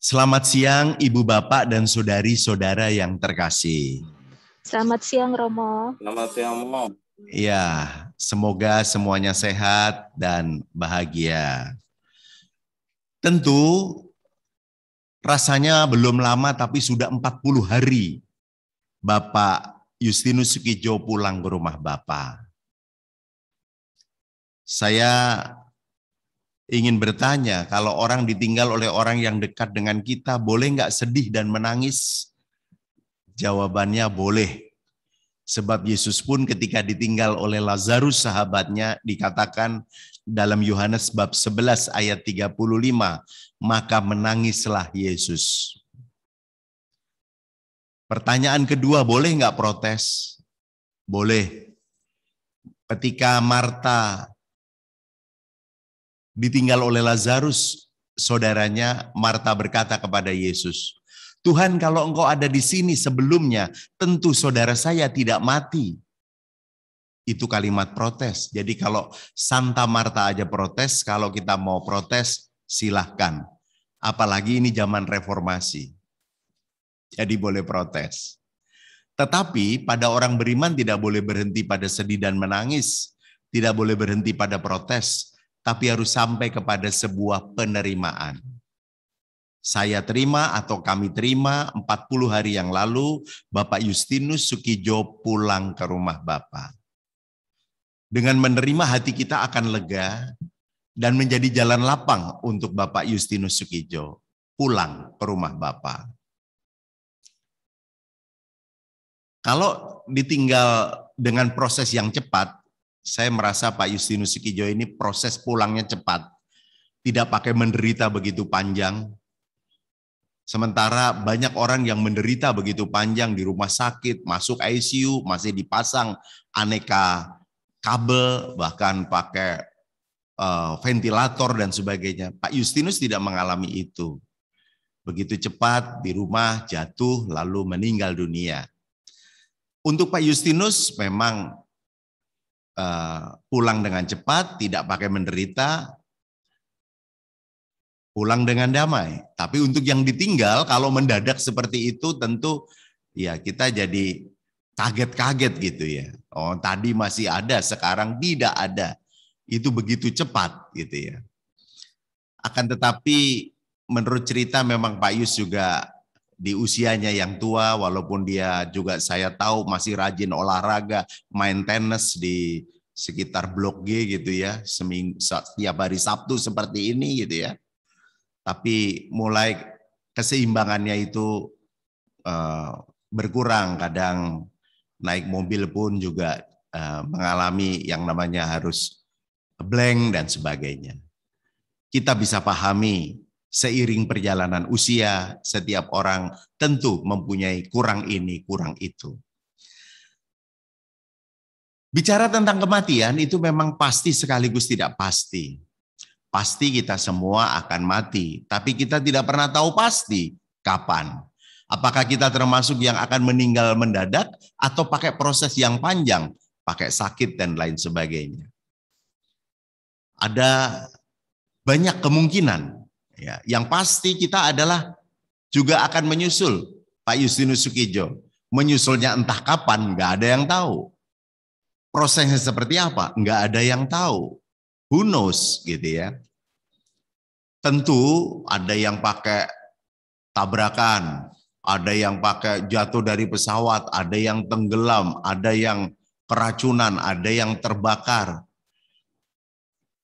Selamat siang Ibu Bapak dan saudari-saudara yang terkasih. Selamat siang Romo. Selamat siang, Romo. Ya, semoga semuanya sehat dan bahagia. Tentu rasanya belum lama tapi sudah 40 hari Bapak Justinus Sukijo pulang ke rumah Bapak. Saya ingin bertanya, kalau orang ditinggal oleh orang yang dekat dengan kita, boleh nggak sedih dan menangis? Jawabannya boleh. Sebab Yesus pun ketika ditinggal oleh Lazarus sahabatnya, dikatakan dalam Yohanes bab 11 ayat 35, maka menangislah Yesus. Pertanyaan kedua, boleh nggak protes? Boleh. Ketika Marta ditinggal oleh Lazarus, saudaranya, Marta berkata kepada Yesus, "Tuhan, kalau engkau ada di sini sebelumnya, tentu saudara saya tidak mati." Itu kalimat protes. Jadi kalau Santa Marta aja protes, kalau kita mau protes, silahkan. Apalagi ini zaman reformasi. Jadi boleh protes. Tetapi pada orang beriman tidak boleh berhenti pada sedih dan menangis. Tidak boleh berhenti pada protes. Tapi harus sampai kepada sebuah penerimaan. Saya terima atau kami terima 40 hari yang lalu Bapak Justinus Sukijo pulang ke rumah Bapak. Dengan menerima hati kita akan lega dan menjadi jalan lapang untuk Bapak Justinus Sukijo pulang ke rumah Bapak. Kalau ditinggal dengan proses yang cepat, saya merasa Pak Justinus Sukijo ini proses pulangnya cepat. Tidak pakai menderita begitu panjang. Sementara banyak orang yang menderita begitu panjang di rumah sakit, masuk ICU, masih dipasang aneka kabel, bahkan pakai ventilator dan sebagainya. Pak Justinus tidak mengalami itu. Begitu cepat di rumah jatuh lalu meninggal dunia. Untuk Pak Justinus memang pulang dengan cepat, tidak pakai menderita, pulang dengan damai. Tapi untuk yang ditinggal kalau mendadak seperti itu tentu ya kita jadi kaget-kaget gitu ya. Oh, tadi masih ada, sekarang tidak ada. Itu begitu cepat gitu ya. Akan tetapi menurut cerita memang Pak Yus juga di usianya yang tua, walaupun dia juga saya tahu masih rajin olahraga, main tenis di sekitar Blok G gitu ya, setiap hari Sabtu seperti ini gitu ya. Tapi mulai keseimbangannya itu berkurang, kadang naik mobil pun juga mengalami yang namanya harus blank dan sebagainya. Kita bisa pahami seiring perjalanan usia, setiap orang tentu mempunyai kurang ini, kurang itu. Bicara tentang kematian itu memang pasti sekaligus tidak pasti. Pasti kita semua akan mati, tapi kita tidak pernah tahu pasti kapan. Apakah kita termasuk yang akan meninggal mendadak atau pakai proses yang panjang, pakai sakit dan lain sebagainya. Ada banyak kemungkinan. Ya, yang pasti kita adalah juga akan menyusul Pak Justinus Sukijo. Menyusulnya entah kapan, nggak ada yang tahu. Prosesnya seperti apa, nggak ada yang tahu. Who knows gitu ya. Tentu ada yang pakai tabrakan, ada yang pakai jatuh dari pesawat, ada yang tenggelam, ada yang keracunan, ada yang terbakar.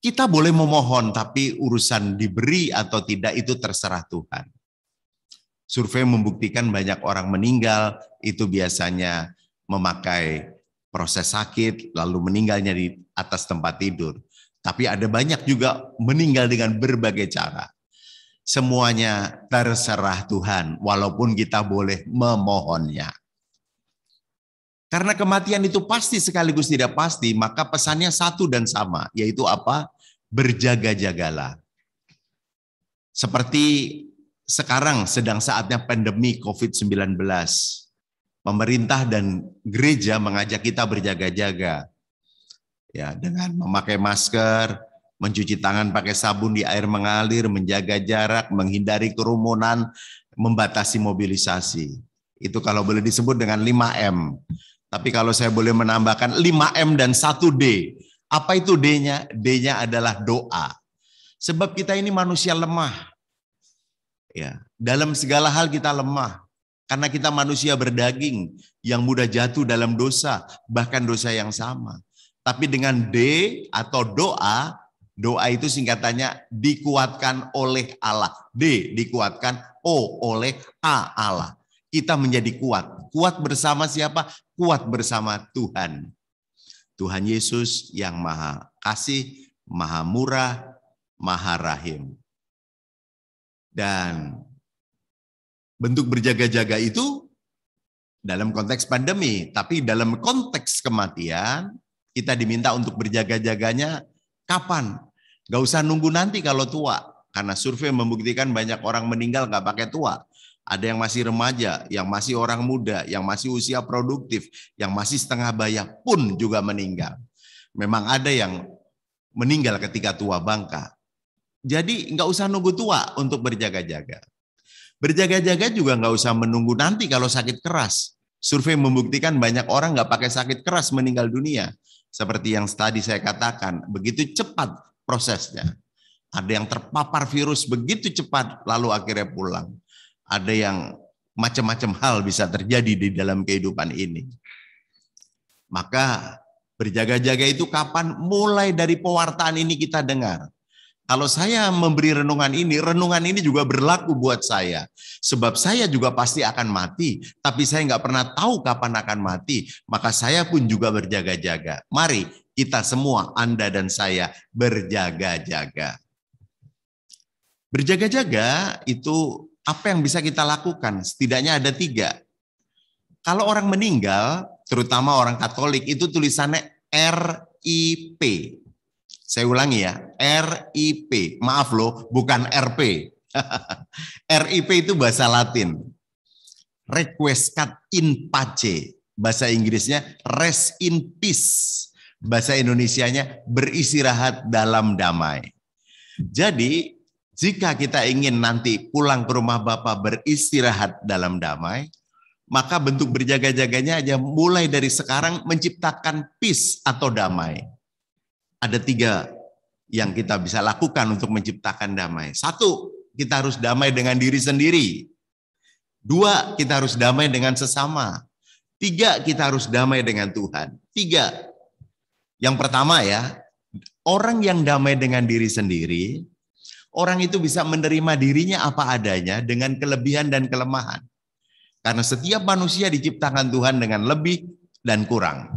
Kita boleh memohon, tapi urusan diberi atau tidak itu terserah Tuhan. Survei membuktikan banyak orang meninggal, itu biasanya memakai proses sakit, lalu meninggalnya di atas tempat tidur. Tapi ada banyak juga meninggal dengan berbagai cara. Semuanya terserah Tuhan, walaupun kita boleh memohonnya. Karena kematian itu pasti sekaligus tidak pasti, maka pesannya satu dan sama, yaitu apa? Berjaga-jagalah. Seperti sekarang sedang saatnya pandemi COVID-19. Pemerintah dan gereja mengajak kita berjaga-jaga. Ya, dengan memakai masker, mencuci tangan pakai sabun di air mengalir, menjaga jarak, menghindari kerumunan, membatasi mobilisasi. Itu kalau boleh disebut dengan 5M. Tapi kalau saya boleh menambahkan 5M dan 1D. Apa itu D-nya? D-nya adalah doa. Sebab kita ini manusia lemah. Ya, dalam segala hal kita lemah. Karena kita manusia berdaging yang mudah jatuh dalam dosa, bahkan dosa yang sama. Tapi dengan D atau doa, doa itu singkatannya dikuatkan oleh Allah. D dikuatkan, O oleh A Allah. Kita menjadi kuat. Kuat bersama siapa? Kuat bersama Tuhan. Tuhan Yesus yang maha kasih, maha murah, maha rahim. Dan bentuk berjaga-jaga itu dalam konteks pandemi. Tapi dalam konteks kematian, kita diminta untuk berjaga-jaganya kapan? Gak usah nunggu nanti kalau tua. Karena survei membuktikan banyak orang meninggal gak pakai tua. Ada yang masih remaja, yang masih orang muda, yang masih usia produktif, yang masih setengah baya pun juga meninggal. Memang ada yang meninggal ketika tua bangka. Jadi nggak usah nunggu tua untuk berjaga-jaga. Berjaga-jaga juga nggak usah menunggu nanti kalau sakit keras. Survei membuktikan banyak orang nggak pakai sakit keras meninggal dunia. Seperti yang tadi saya katakan, begitu cepat prosesnya. Ada yang terpapar virus begitu cepat lalu akhirnya pulang. Ada yang macam-macam hal bisa terjadi di dalam kehidupan ini. Maka berjaga-jaga itu kapan? Mulai dari pewartaan ini kita dengar. Kalau saya memberi renungan ini juga berlaku buat saya. Sebab saya juga pasti akan mati, tapi saya nggak pernah tahu kapan akan mati. Maka saya pun juga berjaga-jaga. Mari kita semua, Anda dan saya, berjaga-jaga. Berjaga-jaga itu apa yang bisa kita lakukan? Setidaknya ada 3. Kalau orang meninggal, terutama orang Katolik, itu tulisannya RIP. Saya ulangi ya, RIP. Maaf loh, bukan RP. RIP itu bahasa Latin. Requiescat in pace. Bahasa Inggrisnya rest in peace. Bahasa Indonesianya beristirahat dalam damai. Jadi jika kita ingin nanti pulang ke rumah Bapa beristirahat dalam damai, maka bentuk berjaga-jaganya aja mulai dari sekarang menciptakan peace atau damai. Ada 3 yang kita bisa lakukan untuk menciptakan damai. 1, kita harus damai dengan diri sendiri. 2, kita harus damai dengan sesama. 3, kita harus damai dengan Tuhan. 3. Yang pertama ya, orang yang damai dengan diri sendiri, orang itu bisa menerima dirinya apa adanya dengan kelebihan dan kelemahan. Karena setiap manusia diciptakan Tuhan dengan lebih dan kurang.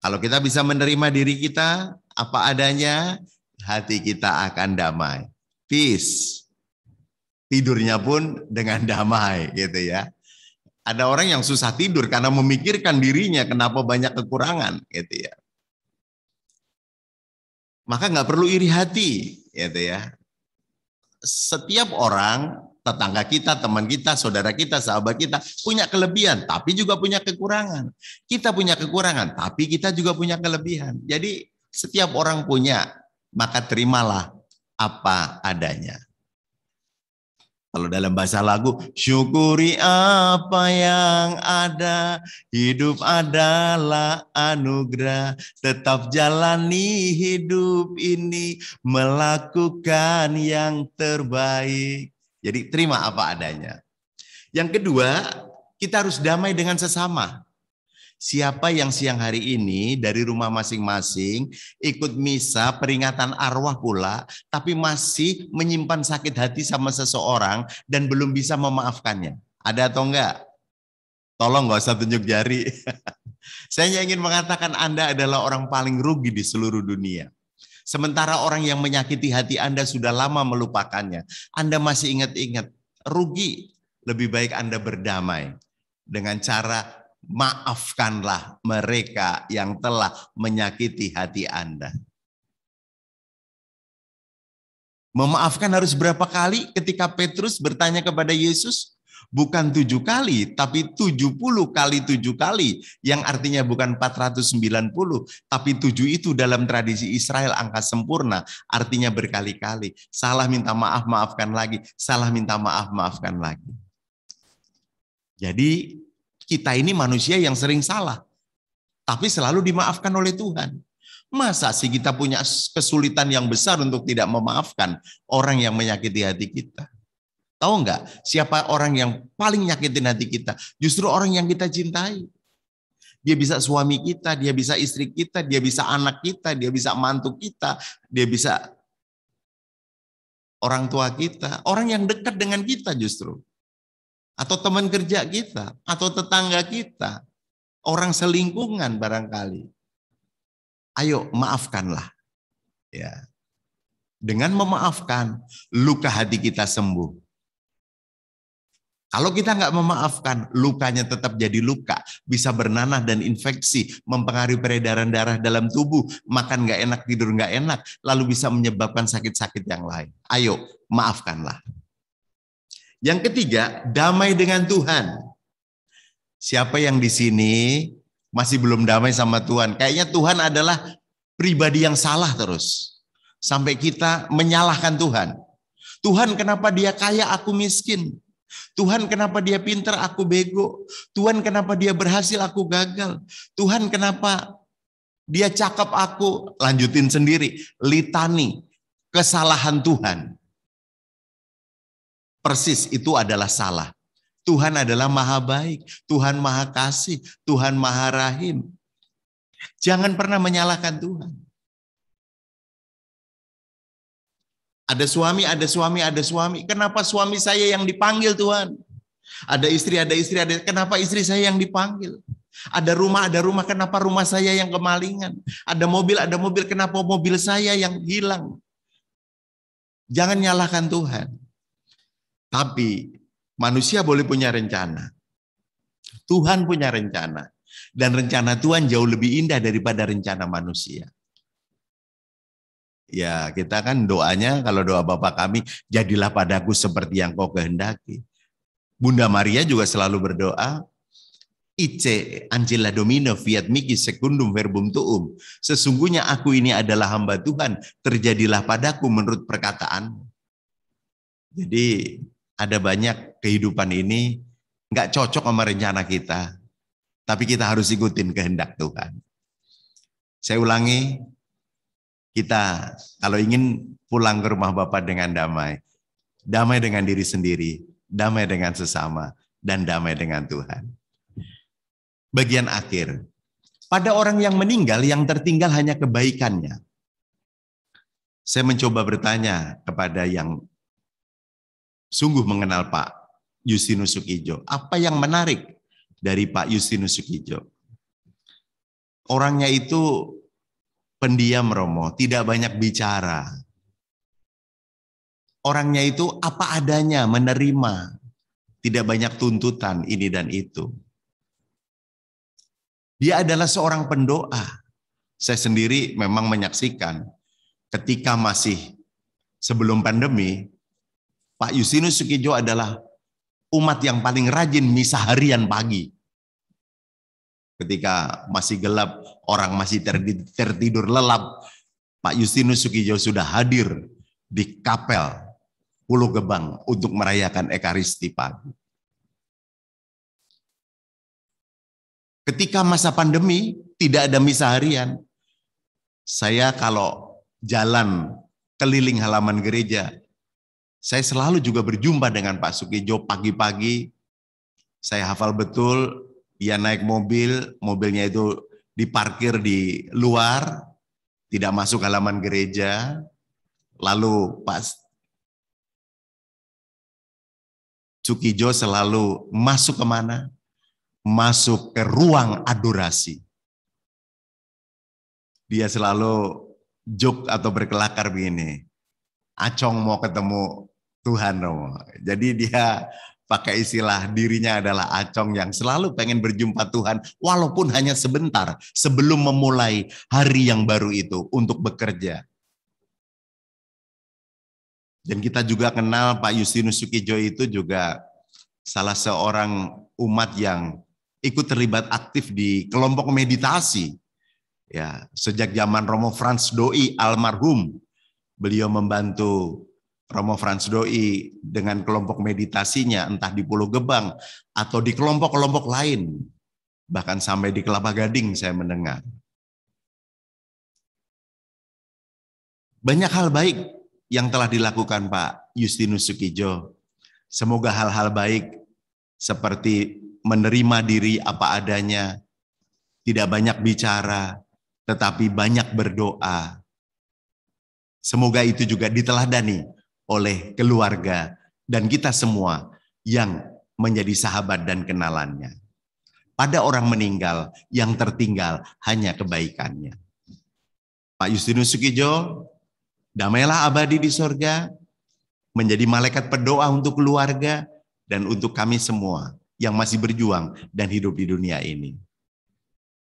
Kalau kita bisa menerima diri kita apa adanya, hati kita akan damai. Peace. Tidurnya pun dengan damai gitu ya. Ada orang yang susah tidur karena memikirkan dirinya kenapa banyak kekurangan gitu ya. Maka nggak perlu iri hati gitu ya. Setiap orang, tetangga kita, teman kita, saudara kita, sahabat kita punya kelebihan, tapi juga punya kekurangan. Kita punya kekurangan, tapi kita juga punya kelebihan. Jadi setiap orang punya, maka terimalah apa adanya. Kalau dalam bahasa lagu, syukuri apa yang ada, hidup adalah anugerah, tetap jalani hidup ini, melakukan yang terbaik. Jadi terima apa adanya. Yang kedua, kita harus damai dengan sesama. Siapa yang siang hari ini dari rumah masing-masing ikut misa peringatan arwah pula, tapi masih menyimpan sakit hati sama seseorang dan belum bisa memaafkannya? Ada atau enggak? Tolong nggak usah tunjuk jari. Saya ingin mengatakan Anda adalah orang paling rugi di seluruh dunia. Sementara orang yang menyakiti hati Anda sudah lama melupakannya. Anda masih ingat-ingat, rugi. Lebih baik Anda berdamai dengan cara maafkanlah mereka yang telah menyakiti hati Anda. Memaafkan harus berapa kali? Ketika Petrus bertanya kepada Yesus, bukan 7 kali, tapi 70 kali 7 kali, yang artinya bukan 490, tapi 7 itu dalam tradisi Israel angka sempurna, artinya berkali-kali. Salah minta maaf, maafkan lagi. Salah minta maaf, maafkan lagi. Jadi kita ini manusia yang sering salah, tapi selalu dimaafkan oleh Tuhan. Masa sih kita punya kesulitan yang besar untuk tidak memaafkan orang yang menyakiti hati kita? Tahu nggak siapa orang yang paling nyakitin hati kita? Justru orang yang kita cintai. Dia bisa suami kita, dia bisa istri kita, dia bisa anak kita, dia bisa mantu kita, dia bisa orang tua kita, orang yang dekat dengan kita justru. Atau teman kerja kita, atau tetangga kita, orang selingkungan barangkali. Ayo maafkanlah. Ya. Dengan memaafkan, luka hati kita sembuh. Kalau kita nggak memaafkan, lukanya tetap jadi luka, bisa bernanah dan infeksi, mempengaruhi peredaran darah dalam tubuh, makan nggak enak, tidur nggak enak, lalu bisa menyebabkan sakit-sakit yang lain. Ayo maafkanlah. Yang ketiga, damai dengan Tuhan. Siapa yang di sini masih belum damai sama Tuhan? Kayaknya Tuhan adalah pribadi yang salah terus. Sampai kita menyalahkan Tuhan. Tuhan kenapa dia kaya, aku miskin? Tuhan kenapa dia pintar, aku bego? Tuhan kenapa dia berhasil, aku gagal? Tuhan kenapa dia cakep, aku? Lanjutin sendiri. Litani kesalahan Tuhan. Persis itu adalah salah. Tuhan adalah maha baik, Tuhan maha kasih, Tuhan maha rahim. Jangan pernah menyalahkan Tuhan. Ada suami, ada suami, ada suami. Kenapa suami saya yang dipanggil Tuhan? Ada istri, kenapa istri saya yang dipanggil? Ada rumah, kenapa rumah saya yang kemalingan? Ada mobil, kenapa mobil saya yang hilang? Jangan nyalahkan Tuhan. Tapi manusia boleh punya rencana. Tuhan punya rencana. Dan rencana Tuhan jauh lebih indah daripada rencana manusia. Ya, kita kan doanya, kalau doa Bapa kami, jadilah padaku seperti yang kau kehendaki. Bunda Maria juga selalu berdoa, Ice Angela Domino fiat mihi secundum verbum tuum. Sesungguhnya aku ini adalah hamba Tuhan, terjadilah padaku menurut perkataan. Jadi ada banyak kehidupan ini nggak cocok sama rencana kita, tapi kita harus ikutin kehendak Tuhan. Saya ulangi, kita kalau ingin pulang ke rumah Bapa dengan damai, damai dengan diri sendiri, damai dengan sesama, dan damai dengan Tuhan. Bagian akhir, pada orang yang meninggal yang tertinggal hanya kebaikannya. Saya mencoba bertanya kepada yang sungguh mengenal Pak Justinus Sukijo, apa yang menarik dari Pak Justinus Sukijo? Orangnya itu pendiam, Romo, tidak banyak bicara. Orangnya itu apa adanya, menerima, tidak banyak tuntutan ini dan itu. Dia adalah seorang pendoa. Saya sendiri memang menyaksikan ketika masih sebelum pandemi, Pak Justinus Sukijo adalah umat yang paling rajin misa harian pagi. Ketika masih gelap, orang masih tertidur lelap, Pak Justinus Sukijo sudah hadir di kapel Pulau Gebang untuk merayakan Ekaristi pagi. Ketika masa pandemi, tidak ada misa harian. Saya kalau jalan keliling halaman gereja, saya selalu juga berjumpa dengan Pak Sukijo pagi-pagi. Saya hafal betul, dia naik mobil, mobilnya itu diparkir di luar, tidak masuk halaman gereja. Lalu Pak Sukijo selalu masuk kemana? Masuk ke ruang adorasi. Dia selalu joke atau berkelakar begini, Acong mau ketemu Tuhan, Romo. Jadi dia pakai istilah dirinya adalah Acong yang selalu pengen berjumpa Tuhan, walaupun hanya sebentar sebelum memulai hari yang baru itu untuk bekerja. Dan kita juga kenal Pak Justinus Sukijo itu juga salah seorang umat yang ikut terlibat aktif di kelompok meditasi. Ya, sejak zaman Romo Frans Doi almarhum, beliau membantu Romo Frans Doi dengan kelompok meditasinya, entah di Pulau Gebang atau di kelompok-kelompok lain. Bahkan sampai di Kelapa Gading saya mendengar. Banyak hal baik yang telah dilakukan Pak Justinus Sukijo. Semoga hal-hal baik seperti menerima diri apa adanya, tidak banyak bicara, tetapi banyak berdoa. Semoga itu juga diteladani oleh keluarga dan kita semua yang menjadi sahabat dan kenalannya. Pada orang meninggal, yang tertinggal hanya kebaikannya. Pak Justinus Sukijo, damailah abadi di sorga, menjadi malaikat pendoa untuk keluarga dan untuk kami semua yang masih berjuang dan hidup di dunia ini.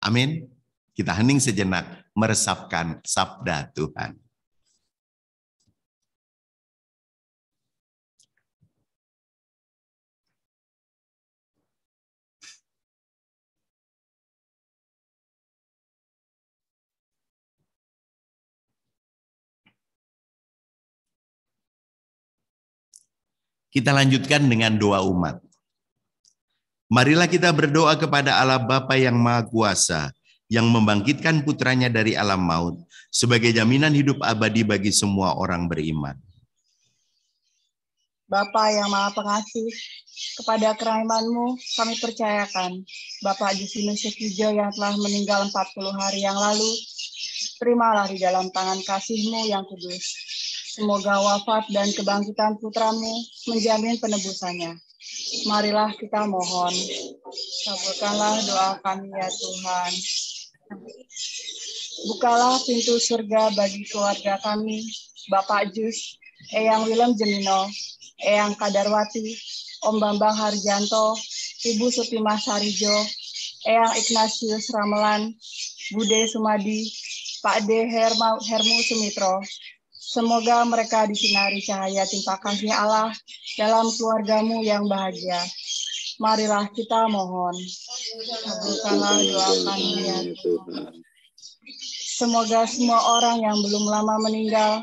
Amin. Kita hening sejenak meresapkan sabda Tuhan. Kita lanjutkan dengan doa umat. Marilah kita berdoa kepada Allah Bapa yang Maha Kuasa, yang membangkitkan putranya dari alam maut, sebagai jaminan hidup abadi bagi semua orang beriman. Bapa yang Maha Pengasih, kepada kerahiman-Mu kami percayakan Bapak Justinus Sukijo yang telah meninggal 40 hari yang lalu, terimalah di dalam tangan kasih-Mu yang kudus. Semoga wafat dan kebangkitan putra-Mu menjamin penebusannya. Marilah kita mohon, kabulkanlah doa kami ya Tuhan. Bukalah pintu surga bagi keluarga kami, Bapak Jus, Eyang Willem Jemino, Eyang Kadarwati, Om Bambang Harjanto, Ibu Sutimah Sarijo, Eyang Ignatius Ramelan, Bude Sumadi, Pak D. Hermu Sumitro. Semoga mereka disinari cahaya cinta kasih Allah dalam keluargamu yang bahagia. Marilah kita mohon. Kabulkanlah doa kami ya Tuhan. Semoga semua orang yang belum lama meninggal,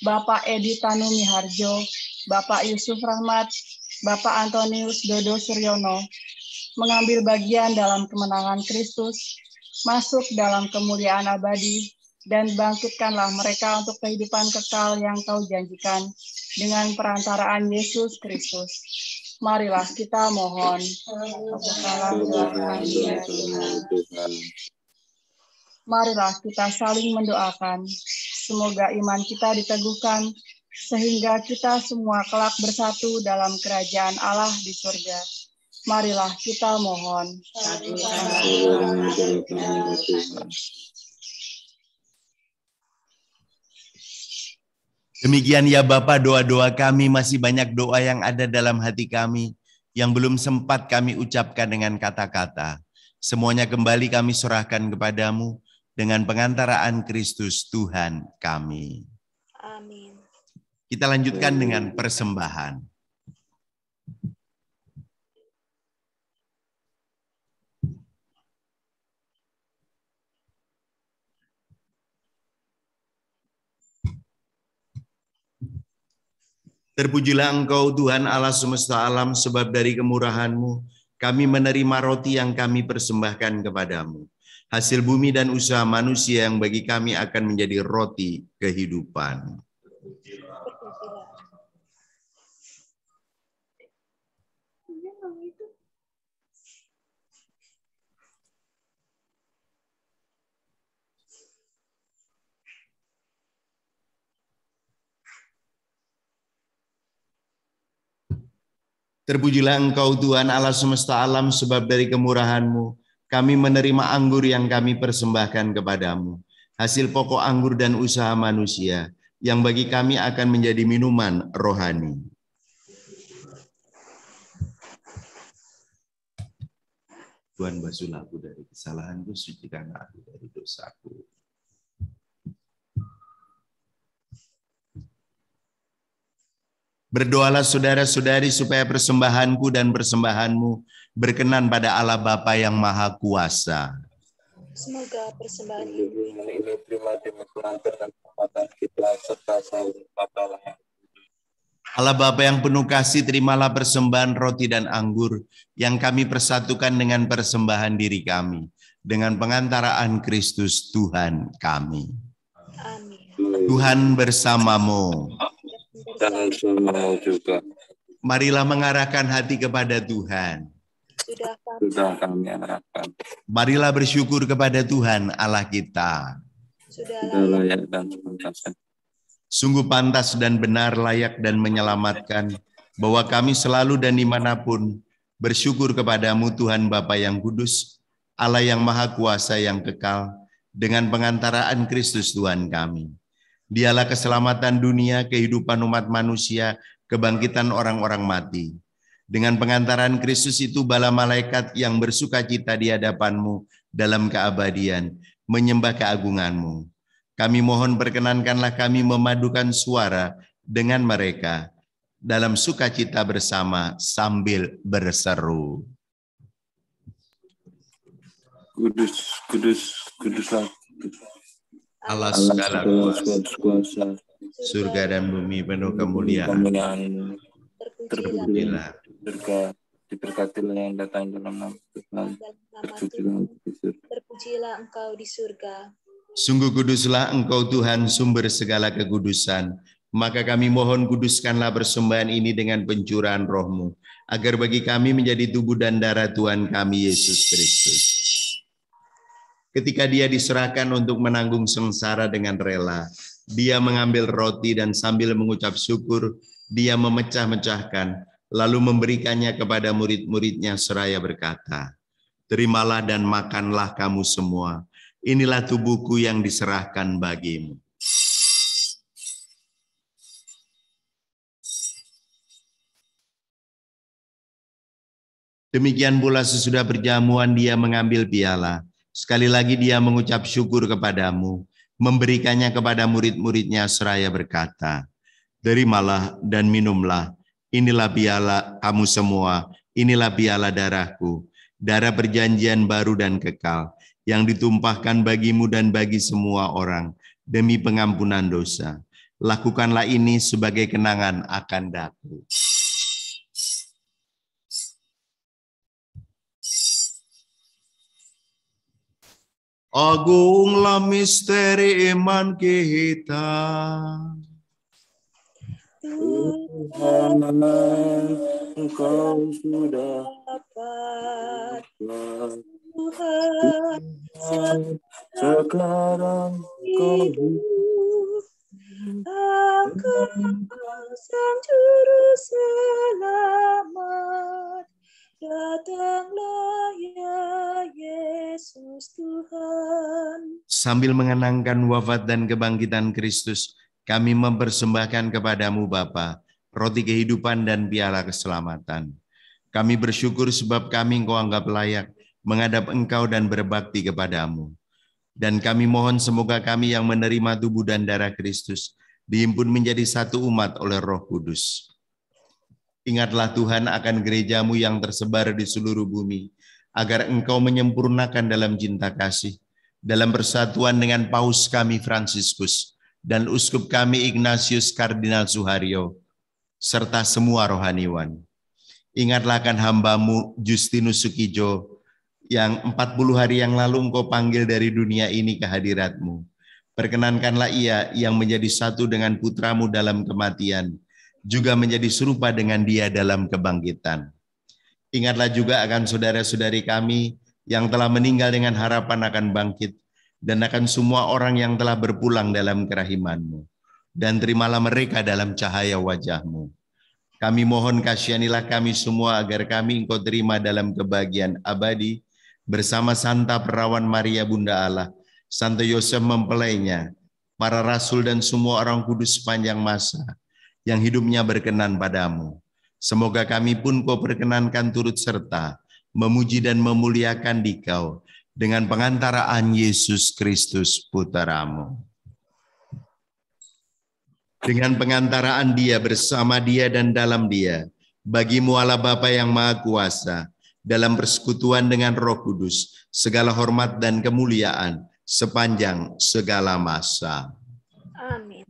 Bapak Edi Tanu Miharjo, Bapak Yusuf Rahmat, Bapak Antonius Dodo Suryono, mengambil bagian dalam kemenangan Kristus, masuk dalam kemuliaan abadi, dan bangkitkanlah mereka untuk kehidupan kekal yang Kau janjikan dengan perantaraan Yesus Kristus. Marilah kita mohon. Kabulkanlah doa kami ya Tuhan. Marilah kita saling mendoakan. Semoga iman kita diteguhkan, sehingga kita semua kelak bersatu dalam kerajaan Allah di surga. Marilah kita mohon. Demikian ya Bapa, doa-doa kami, masih banyak doa yang ada dalam hati kami yang belum sempat kami ucapkan dengan kata-kata. Semuanya kembali kami serahkan kepadamu dengan pengantaraan Kristus Tuhan kami. Amin. Kita lanjutkan dengan persembahan. Terpujilah Engkau Tuhan Allah semesta alam, sebab dari kemurahan-Mu kami menerima roti yang kami persembahkan kepadamu. Hasil bumi dan usaha manusia yang bagi kami akan menjadi roti kehidupan. Terpujilah Engkau Tuhan Allah semesta alam, sebab dari kemurahan-Mu kami menerima anggur yang kami persembahkan kepadamu. Hasil pokok anggur dan usaha manusia yang bagi kami akan menjadi minuman rohani. Tuhan, basuhlah aku dari kesalahanku, sucikan aku dari dosaku. Berdoalah saudara-saudari supaya persembahanku dan persembahanmu berkenan pada Allah Bapa yang Maha Kuasa. Semoga persembahan ini terima dengan pengantar dan kekuatan kita serta selalu Bapa yang Allah Bapa yang penuh kasih, terimalah persembahan roti dan anggur yang kami persatukan dengan persembahan diri kami dengan pengantaraan Kristus Tuhan kami. Amin. Tuhan bersamamu. dan semua juga. Marilah mengarahkan hati kepada Tuhan. Sudah kami arahkan. Marilah bersyukur kepada Tuhan Allah kita. Sudah layak dan pantas. Sungguh pantas dan benar, layak dan menyelamatkan, bahwa kami selalu dan dimanapun bersyukur kepadamu Tuhan Bapa yang kudus, Allah yang Maha Kuasa yang kekal, dengan pengantaraan Kristus Tuhan kami. Dialah keselamatan dunia, kehidupan umat manusia, kebangkitan orang-orang mati. Dengan pengantaran Kristus itu, bala malaikat yang bersukacita di hadapan-Mu dalam keabadian, menyembah keagungan-Mu. Kami mohon perkenankanlah kami memadukan suara dengan mereka dalam sukacita bersama sambil berseru. Kudus, kudus, kuduslah Allah segala kuasa, surga dan bumi penuh kemuliaan. Terpujilah surga, diberkatilah yang datang dalam nama Tuhan. Terpujilah Engkau di surga. Sungguh kuduslah Engkau Tuhan, sumber segala kekudusan. Maka kami mohon kuduskanlah persembahan ini dengan pencurahan Roh-Mu, agar bagi kami menjadi tubuh dan darah Tuhan kami Yesus Kristus. Ketika Dia diserahkan untuk menanggung sengsara dengan rela, Dia mengambil roti dan sambil mengucap syukur, Dia memecah-mecahkan, lalu memberikannya kepada murid-muridnya seraya berkata, "Terimalah dan makanlah kamu semua. Inilah tubuhku yang diserahkan bagimu." Demikian pula sesudah perjamuan Dia mengambil piala. Sekali lagi Dia mengucap syukur kepadamu, memberikannya kepada murid-muridnya seraya berkata, "Terimalah dan minumlah, inilah piala kamu semua, inilah piala darahku, darah perjanjian baru dan kekal, yang ditumpahkan bagimu dan bagi semua orang, demi pengampunan dosa. Lakukanlah ini sebagai kenangan akan daku." Agunglah misteri iman kita. Tuhan, Engkau sudah dapat. Tuhan, sekarang kau hidup. Engkau sang juru selamat. Datanglah ya Yesus Tuhan. Sambil mengenangkan wafat dan kebangkitan Kristus, kami mempersembahkan kepadamu Bapa, roti kehidupan dan piala keselamatan. Kami bersyukur sebab kami Engkau anggap layak menghadap Engkau dan berbakti kepadamu. Dan kami mohon semoga kami yang menerima tubuh dan darah Kristus dihimpun menjadi satu umat oleh Roh Kudus. Ingatlah Tuhan akan gerejamu yang tersebar di seluruh bumi, agar Engkau menyempurnakan dalam cinta kasih, dalam persatuan dengan Paus kami Fransiskus, dan Uskup kami Ignatius Kardinal Suharyo, serta semua rohaniwan. Ingatlah akan hamba-Mu Justinus Sukijo, yang 40 hari yang lalu Engkau panggil dari dunia ini ke hadirat-Mu. Perkenankanlah ia yang menjadi satu dengan putra-Mu dalam kematian, juga menjadi serupa dengan Dia dalam kebangkitan. Ingatlah juga akan saudara-saudari kami yang telah meninggal dengan harapan akan bangkit, dan akan semua orang yang telah berpulang dalam kerahiman-Mu. Dan terimalah mereka dalam cahaya wajah-Mu. Kami mohon kasihanilah kami semua agar kami Engkau terima dalam kebahagiaan abadi, bersama Santa Perawan Maria Bunda Allah, Santo Yosef mempelainya, para rasul dan semua orang kudus sepanjang masa, yang hidupnya berkenan padamu. Semoga kami pun Kau perkenankan turut serta, memuji dan memuliakan Dikau, dengan pengantaraan Yesus Kristus Putra-Mu. Dengan pengantaraan Dia, bersama Dia dan dalam Dia, bagi-Mu Allah Bapa yang Maha Kuasa, dalam persekutuan dengan Roh Kudus, segala hormat dan kemuliaan sepanjang segala masa. Amin.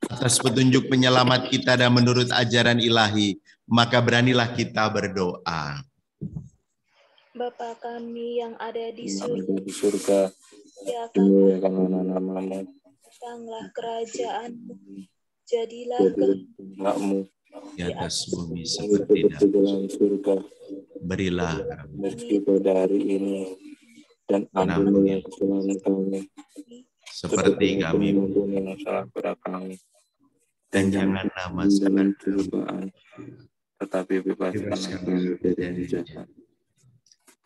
Atas petunjuk penyelamat kita dan menurut ajaran ilahi, maka beranilah kita berdoa. Bapa kami yang ada di surga, dimuliakanlah namamu, datanglah kerajaan-Mu, jadilah kehendak-Mu di atas bumi seperti dalam surga. Berilah rezeki dari ini, dan ampunilah kesalahan kami, seperti kami mengampuni yang salah kepada kami. Dan janganlah masuk cobaan, tetapi bebaskanlah kami dari jahat.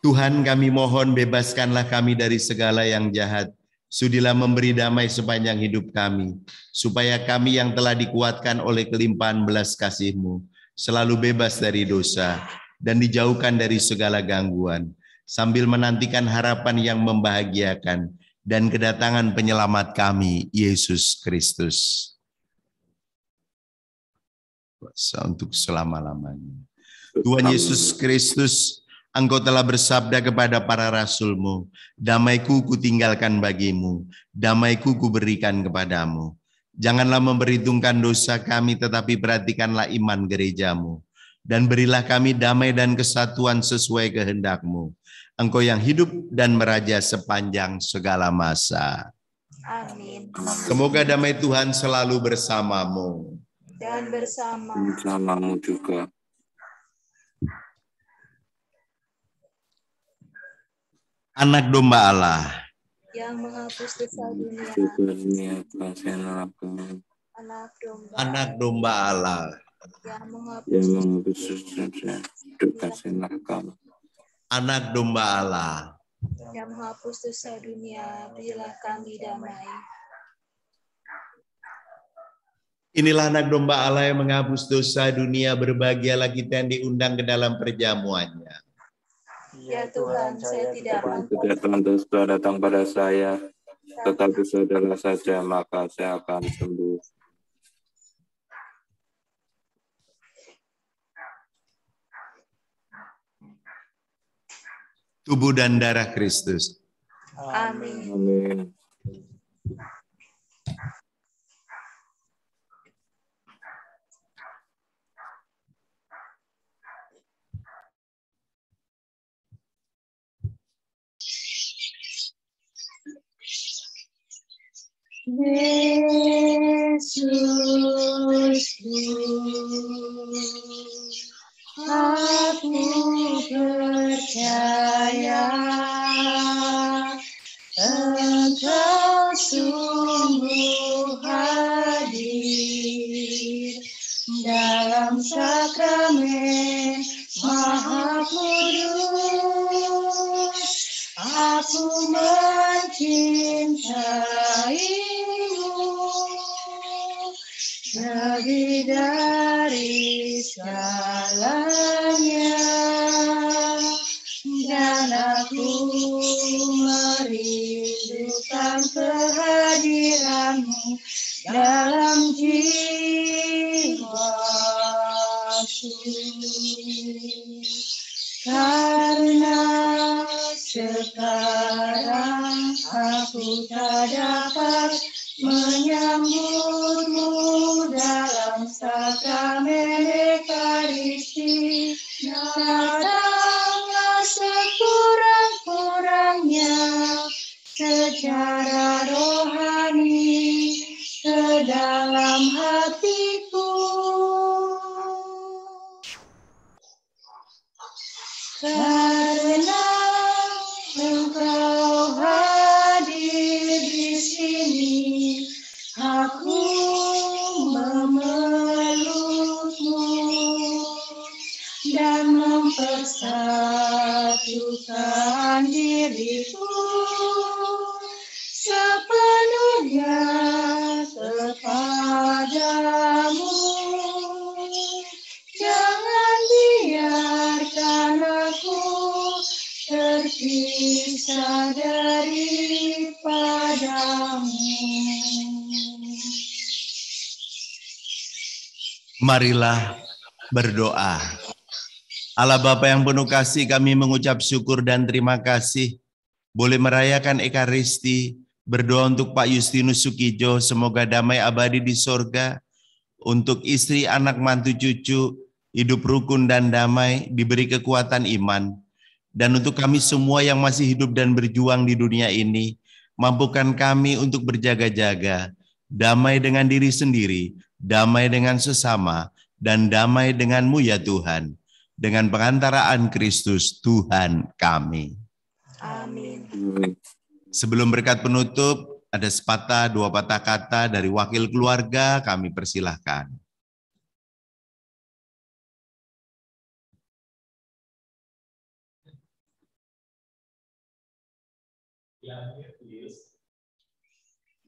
Tuhan, kami mohon bebaskanlah kami dari segala yang jahat. Sudilah memberi damai sepanjang hidup kami, supaya kami yang telah dikuatkan oleh kelimpahan belas kasih-Mu selalu bebas dari dosa dan dijauhkan dari segala gangguan, sambil menantikan harapan yang membahagiakan dan kedatangan penyelamat kami, Yesus Kristus. Untuk selama-lamanya. Tuhan Yesus Kristus, Engkau telah bersabda kepada para rasul-Mu, damai-Ku kutinggalkan bagimu, damai-Ku kuberikan kepadamu. Janganlah memperhitungkan dosa kami, tetapi perhatikanlah iman gereja-Mu. Dan berilah kami damai dan kesatuan sesuai kehendak-Mu. Engkau yang hidup dan meraja sepanjang segala masa. Amin. Semoga damai Tuhan selalu bersamamu. Dan bersamamu juga. Anak domba Allah yang menghapus dosa dunia. Anak domba Allah yang menghapus dosa dunia. Anak domba Allah yang menghapus dosa dunia, berilah kami damai. Inilah anak domba Allah yang menghapus dosa dunia, berbahagialah kita yang diundang ke dalam perjamuannya. Ya Tuhan, saya tidak pantas Kau datang pada saya, tetapi saudara saja maka saya akan sembuh. Tubuh dan darah Kristus. Amin. Amin. Yesus, aku percaya Engkau sungguh hadir dalam sakramen Maha Kudus. Aku mencintaimu lebih dari segalanya, dan aku merindukan kehadiranmu dalam jiwaku. Karena sekarang aku tak dapat menyambutmu dalam sakramen Ekaristi, datanglah sekurang-kurangnya secara rohani ke dalam hatiku. Karena Engkau hadir di sini, aku memelukmu dan mempersatukan diriku sepenuhnya kepadamu. Jangan biarkan aku terpisah daripadamu. Marilah berdoa. Allah Bapa yang penuh kasih, kami mengucap syukur dan terima kasih boleh merayakan Ekaristi, berdoa untuk Pak Justinus Sukijo, semoga damai abadi di sorga, untuk istri, anak, mantu, cucu, hidup rukun dan damai, diberi kekuatan iman, dan untuk kami semua yang masih hidup dan berjuang di dunia ini, mampukan kami untuk berjaga-jaga, damai dengan diri sendiri, damai dengan sesama, dan damai denganmu ya Tuhan, dengan pengantaraan Kristus Tuhan kami. Amin. Sebelum berkat penutup, ada dua patah kata dari wakil keluarga, kami persilahkan.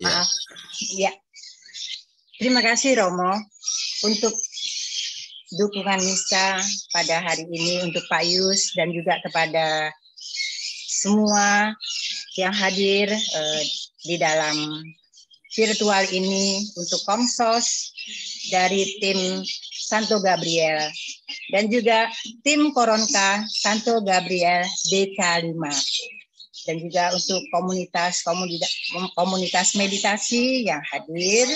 Maaf. Ya. Terima kasih Romo untuk dukungan misa pada hari ini untuk Pak Yus dan juga kepada semua yang hadir di dalam virtual ini, untuk Komsos dari tim Santo Gabriel dan juga tim Koronka Santo Gabriel DK5, dan juga untuk komunitas meditasi yang hadir,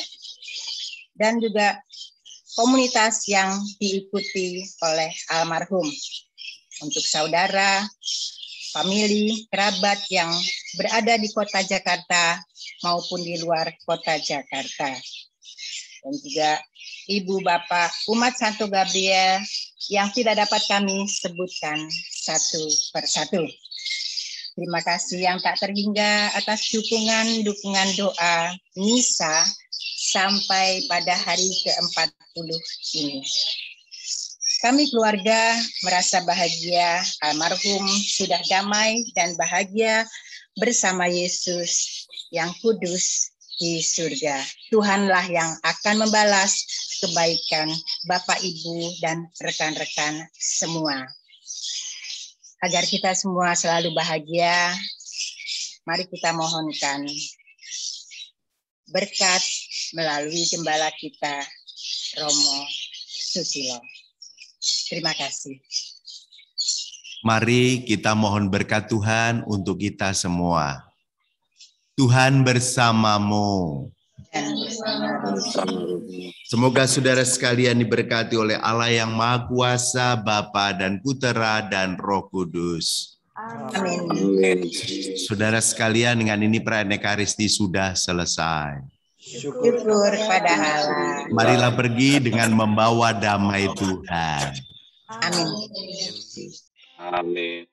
dan juga komunitas yang diikuti oleh almarhum, untuk saudara, famili, kerabat yang berada di kota Jakarta maupun di luar kota Jakarta, dan juga ibu bapak umat Santo Gabriel yang tidak dapat kami sebutkan satu persatu. Terima kasih yang tak terhingga atas dukungan doa misa sampai pada hari ke-40 ini. Kami keluarga merasa bahagia almarhum sudah damai dan bahagia bersama Yesus yang kudus di surga. Tuhanlah yang akan membalas kebaikan Bapak, Ibu, dan rekan-rekan semua. Agar kita semua selalu bahagia, mari kita mohonkan Berkat melalui gembala kita, Romo Susilo. Terima kasih. Mari kita mohon berkat Tuhan untuk kita semua. Tuhan bersamamu. Semoga saudara sekalian diberkati oleh Allah yang Maha Kuasa, Bapa dan Putera dan Roh Kudus. Amin. Saudara sekalian, dengan ini perayaan Ekaristi sudah selesai. Syukur pada Allah. Marilah pergi dengan membawa damai Tuhan. Amin. Amin.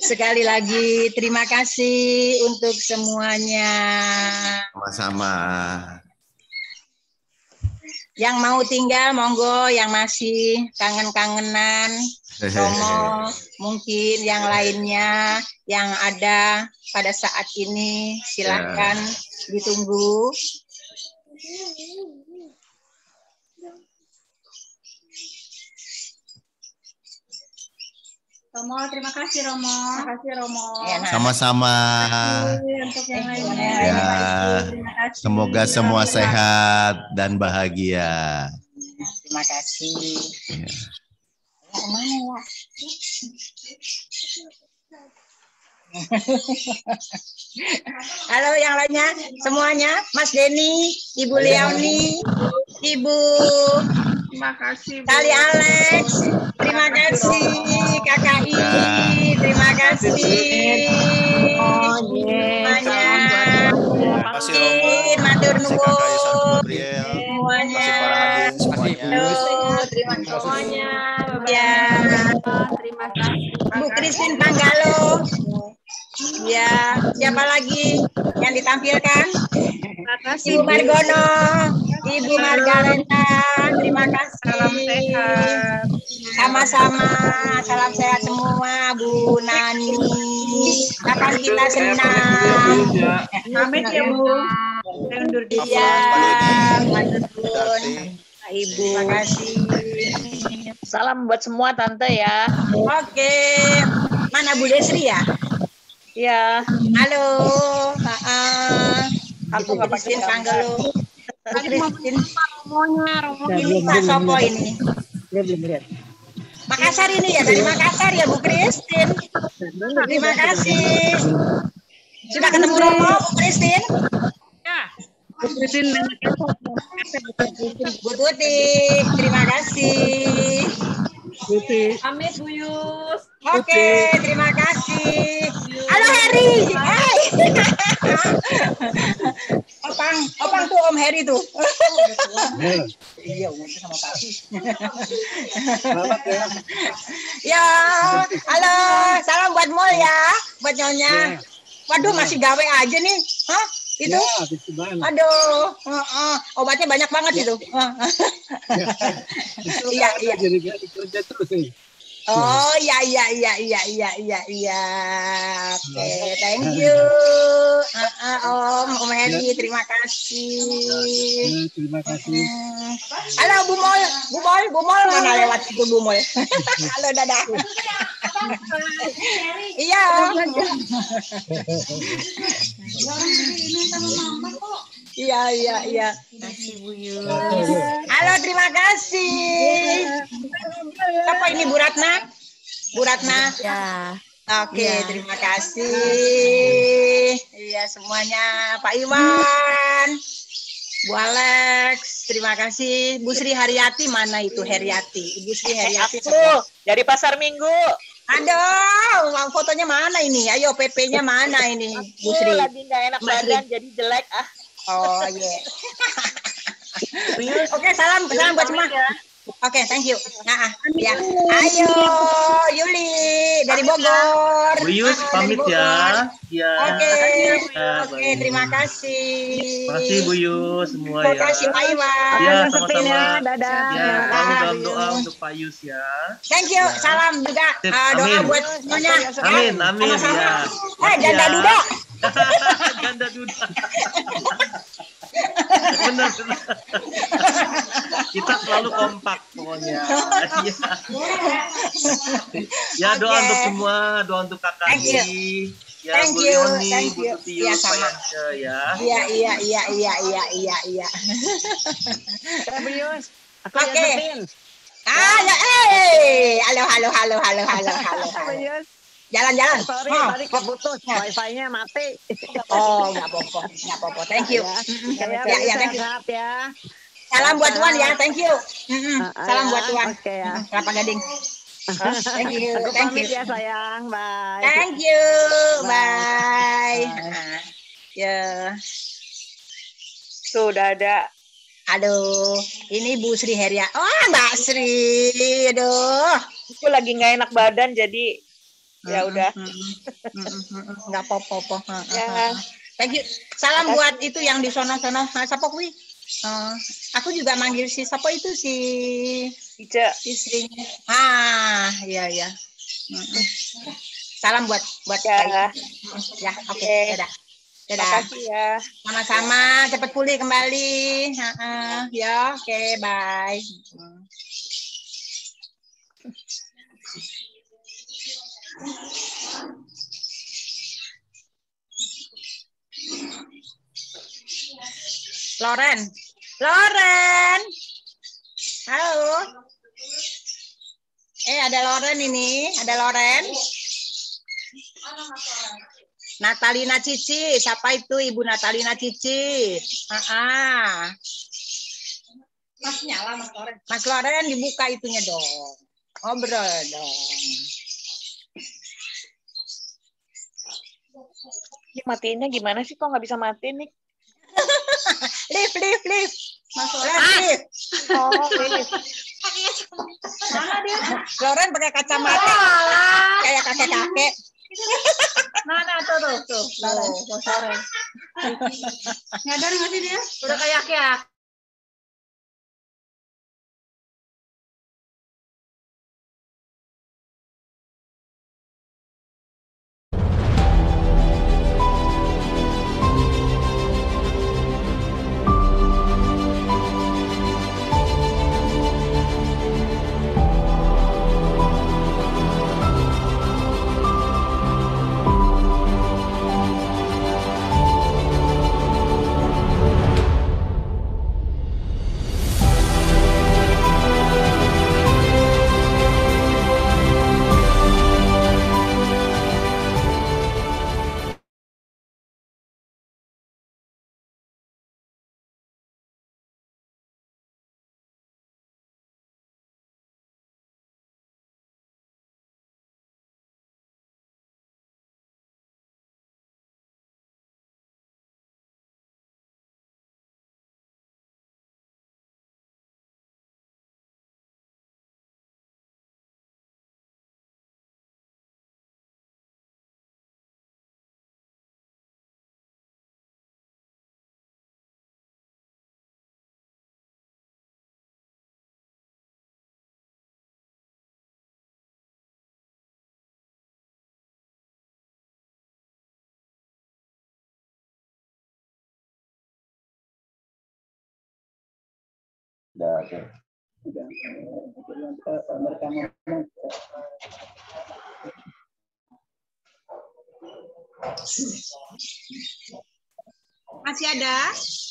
Sekali lagi terima kasih untuk semuanya. Sama-sama. Yang mau tinggal monggo, yang masih kangen-kangenan, Romo, mungkin yang lainnya yang ada pada saat ini silahkan ditunggu. Romo, terima kasih Romo. Terima kasih Romo. Sama-sama. Untuk yang lainnya. Ya, semoga semua sehat dan bahagia. Terima terima kasih. Ya. Kemana ya? Halo yang lainnya semuanya, Mas Denny, Ibu Leoni, Ibu Terima kasih, Bu. Tali Alex, terima kasih Kakak I, terima kasih semuanya. Terima kasih Romo. Matur Terima kasih Kakak Yesan nuwun Gabriel. Terima semuanya. kasih para hadirin semuanya. Terima kasih Semuanya. ya. Terima kasih. Bu Christine Panggalo. Ya, siapa lagi yang ditampilkan? Ibu Margono, Ibu Margareta, terima kasih. Salam sehat. Sama-sama, salam sehat semua, Bu Nani. Kapan kita senang? Pamit ya, Bu. Saya undur diri. Iya, matur nuwun. Ibu. Terima kasih. Salam buat semua Tante ya. Oke, mana Bu Desri ya? Iya. Halo. Aku nggak pakai Panggalo. Bu Christine. Ini Pak Sopo ini. Dia belum lihat. Makassar ini ya, dari Makassar ya Bu Christine. Terima kasih. Sudah ketemu Romo Bu Christine? Ya. Bu Christine. Bu Tuti, terima kasih. Pamit Bu Yus. Oke, terima kasih. Halo Heri. Hai. Opang tuh Om Heri tuh. Iya, umurnya sama Papi. Ya, halo, salam buat Mol ya, buat Nyonya. Waduh, masih gawe aja nih. Hah? Itu? Aduh, obatnya banyak banget itu. Iya. Kerja terus nih. Oh iya. Oke, thank you. Om Heri, terima kasih. Terima kasih. Halo Bu Mol mana lewat itu Bu Mol. Halo dadah. Iya. Iya. Kasih Bu Yus. Halo, terima kasih. Apa ini Bu Ratna? Bu Ratna? Ya. Oke, terima kasih. Iya semuanya, Pak Iwan, Bu Alex, terima kasih. Bu Sri Haryati mana itu Haryati? Ibu Sri Haryati. Aku dari Pasar Minggu. Aduh, fotonya mana ini? Ayo PP-nya mana ini, Bu Sri? Lagi nggak enak badan jadi jelek ah. Oh iya. Oke, salam buat semua. Oke, thank you. Ya. Ayo, Yuli dari Bogor. Bu Yus pamit ya. Ya. Oke, terima kasih. Terima kasih Bu Yus semua ya. Terima kasih Pak Iwan. Ya, sama-sama. Dadah. Ya, kamu dalam doa untuk Pak Yus ya. Thank you. Salam juga. Doa buat semuanya. Amin ya. Janda duda. Janda duda. Benar. Kita selalu kompak pokoknya. Ya, doa untuk semua, doa untuk kakak ini. Ya, Thank Bu you. Leoni, Bu Tutius, Pak Yance ya. Iya. Oke. Halo. Jalan-jalan. Sorry, tadi keputus. Wifi-nya mati. Oh, nggak apa-apa. Thank you. Ya, thank you. Ya. Salam buat Tuan ya, thank you. Salam buat Tuan. Oke ya. Kelapa Gading. Thank you. Aku pamit ya sayang. Bye. Thank you. Bye. Ya. Sudah ada. Aduh, ini Bu Sri Heria. Oh, Mbak Sri. Aduh. Aku lagi nggak enak badan jadi ya udah. Nggak apa-apa. Ya. Thank you. Salam buat itu yang di sono-sono. Siapa kuwi? Aku juga manggil si siapa itu si Ica istrinya. Iya. Salam buat ya. Ya, oke. Dadah. Terima kasih ya. Sama-sama, cepat pulih kembali. Ya, oke, bye. Loren. Halo. Ada Loren ini, ada Loren. Natalina Cici, siapa itu Ibu Natalina Cici? Mas nyala Mas Loren. Mas Loren dibuka itunya dong. Ngobrol dong. Ini matiinnya gimana sih? Kok nggak bisa matiin nih? Lift. Mas Loren, Oh, lift. Mana dia? Loren pakai kacamata. Kayak kakek-kakek. Mana tuh. Loren. Nyadar nggak sih dia? Udah kayak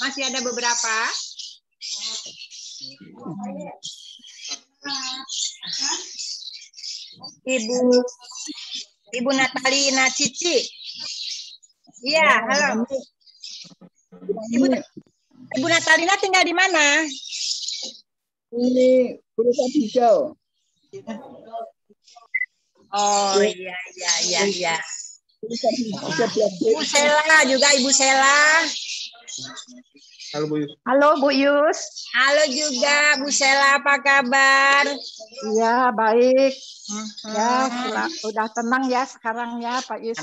Masih ada beberapa. Ibu Natalina Cici. Iya, halo. Ibu Natalina tinggal di mana? Ini Pulau Hijau. Oh iya. Ibu Sela juga, Ibu Sela. Halo Bu Yus. Halo Bu Yus. Halo juga Bu Sela, apa kabar? Iya baik. Ya udah tenang ya sekarang ya Pak Yus.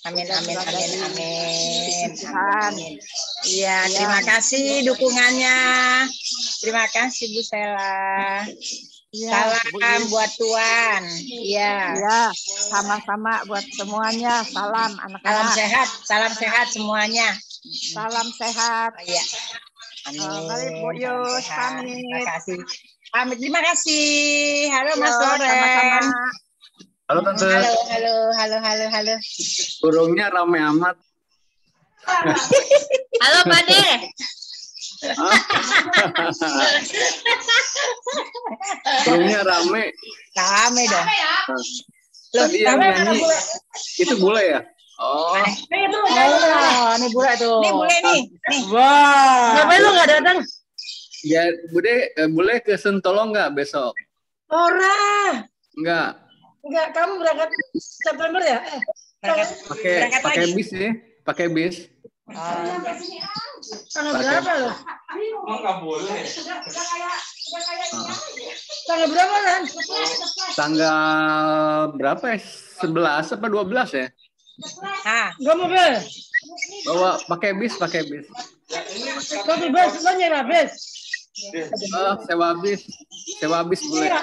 Amin. Iya, terima kasih dukungannya. Terima kasih Bu Sela. Ya, salam buat Tuan. Iya. Ya, sama-sama buat semuanya. Salam anak-anak. Salam sehat semuanya. Salam sehat. Iya. Amin. Mari Bu Yus, pamit. Terima kasih. Pamit, terima kasih. Halo Mas Yo, Loren. sama-sama. Halo Tante. Halo. Burungnya rame amat. Halo Pak De. Burungnya rame. Rame dong. Tadi yang nyanyi itu bule ya? Oh. Ini bule tuh. Ini bule nih. Wah. Ngapain lu nggak datang? Ya, bule ke Sentolo nggak besok? Ora. Enggak, Kamu berangkat September ya? pakai bis ya, pakai bis. Tanggal berapa lo? Oh, nggak boleh. Tanggal berapa kan? Tanggal berapa ya? 11 apa 12 ya? Gak mobil. Bawa pakai bis. Kau bebas, lo nyewa bis. Sewa bis boleh.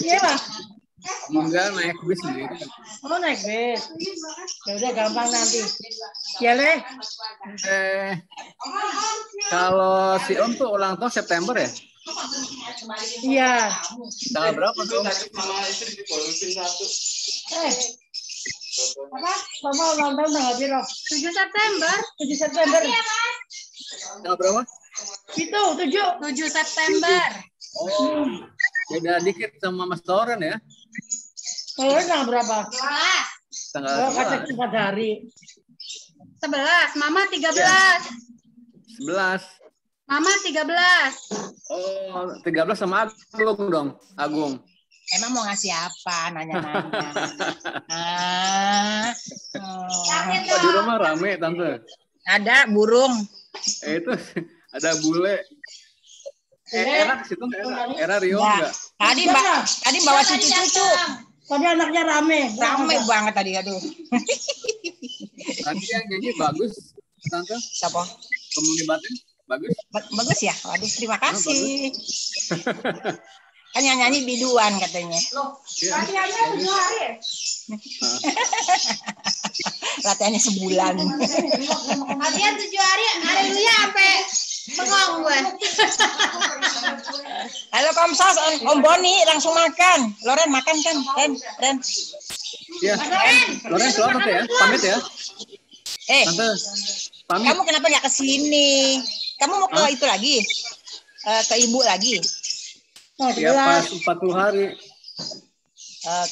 Iya lah. Enggak, naik bis sendiri. Oh naik bis. Ya udah gampang nanti. Ya Le. Kalau si Om tuh ulang tahun September ya? Iya. Tanggal berapa tuh? Mama ulang tahun tanggal berapa? 7 September. 7 September. Tanggal berapa? Itu 7 September. Oh, beda dikit sama Mas Toren ya. Kalau tanggal berapa? Tanggal Kata 4 hari. 11, Mama 13. 11. Mama 13. Oh, 13 sama Agung dong, Agung. Emang mau ngasih apa? Nanya-nanya. Di rumah rame, Tante. Ada burung. Itu ada bule. Enak situ enak. Era Rio enggak? Tadi bawa cucu-cucu. Tadi anaknya rame. Rame banget tadi, aduh. Tadi yang nyanyi bagus, Tante. Siapa? Pemuni Batin, bagus. Bagus ya? Waduh, terima kasih. Kan yang nyanyi biduan katanya. Latihannya 7 hari. Latihannya sebulan. Latihan 7 hari, haleluya sampai bengong gue. Halo Komsos, Om Boni langsung makan. Loren makan kan? Ren. Iya. Loren keluar Tante ya, pamit ya. Tante, pamit. Kamu kenapa nggak kesini? Kamu mau ke itu lagi? Ke ibu lagi? Ya pas 40 hari.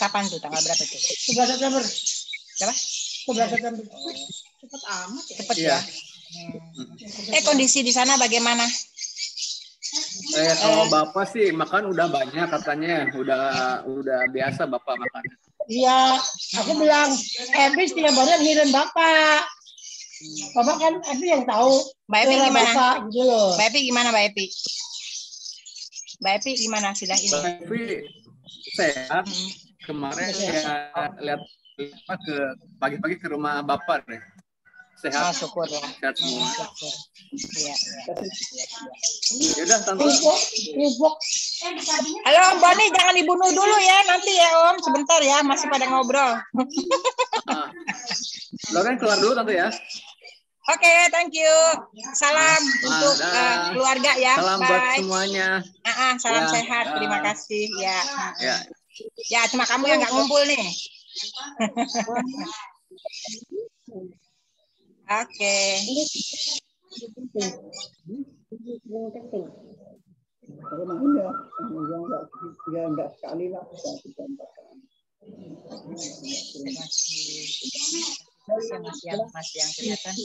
Kapan tuh? Tanggal berapa tuh? 11 September. Berapa? 11 September. Cepet amat ya. Cepet ya. Kondisi di sana bagaimana? Kalau Bapak sih makan udah banyak katanya, udah biasa Bapak makan. Iya, aku bilang, Epi setiap hari ngirim Bapak. Bapak kan Epi yang tahu. Mbak Epi gimana? Bapak, gitu loh. Mbak Epi gimana Mbak Epi? Mbak Epi gimana sudah ini? Mbak Epi sehat. Kemarin saya lihat ke pagi-pagi ke rumah Bapak deh. Sehat. Syukur ya. Sehat semua. Iya. Yaudah Tante. Halo Om Boni, jangan dibunuh dulu ya nanti ya Om. Sebentar ya, masih pada ngobrol. Loren keluar dulu Tante ya. Oke, thank you. Salam untuk keluarga ya. Salam buat semuanya. Salam sehat. Terima kasih. Ya. Ya, cuma kamu yang nggak ngumpul nih. Oke. Enggak sekali lah. Masih yang kelihatan.